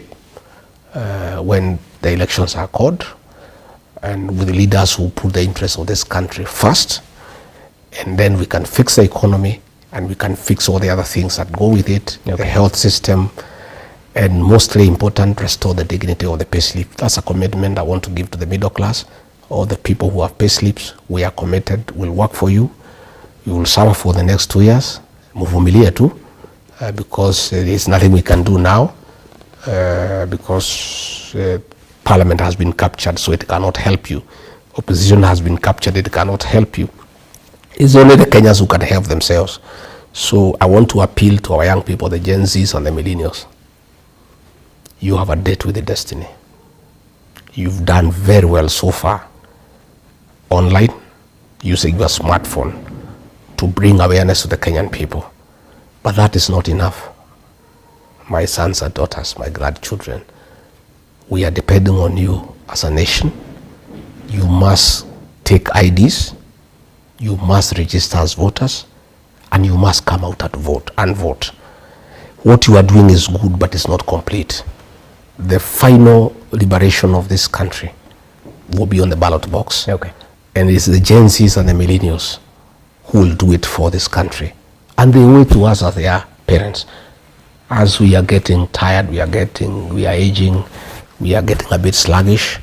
when the elections are called, and with leaders who put the interests of this country first, and then we can fix the economy and we can fix all the other things that go with it, the health system, and mostly important, restore the dignity of the payslip. That's a commitment I want to give to the middle class. All the people who have payslips, we are committed, we'll work for you. You will serve for the next 2 years. Muvumilie tu, because there is nothing we can do now, because Parliament has been captured, so it cannot help you. Opposition has been captured, it cannot help you. It's only the Kenyans who can help themselves. So I want to appeal to our young people, the Gen Zs and the millennials. You have a date with the destiny. You've done very well so far online, using your smartphone to bring awareness to the Kenyan people. But that is not enough. My sons and daughters, my grandchildren, we are depending on you as a nation. You must take IDs, you must register as voters, and you must come out and vote. What you are doing is good, but it's not complete. The final liberation of this country will be on the ballot box. And it's the Gen Zs and the millennials who will do it for this country. And they owe it to us as their parents. As we are getting tired, we are aging, we are getting a bit sluggish,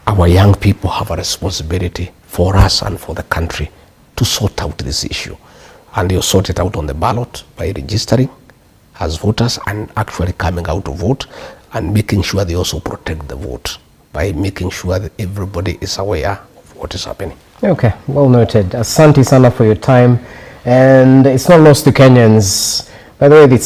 our young people have a responsibility for us and for the country to sort out this issue. And they'll sort it out on the ballot by registering as voters and actually coming out to vote, and making sure they also protect the vote by making sure that everybody is aware of what is happening. Okay, well noted. Asante sana for your time, and it's not lost to Kenyans. By the way, it's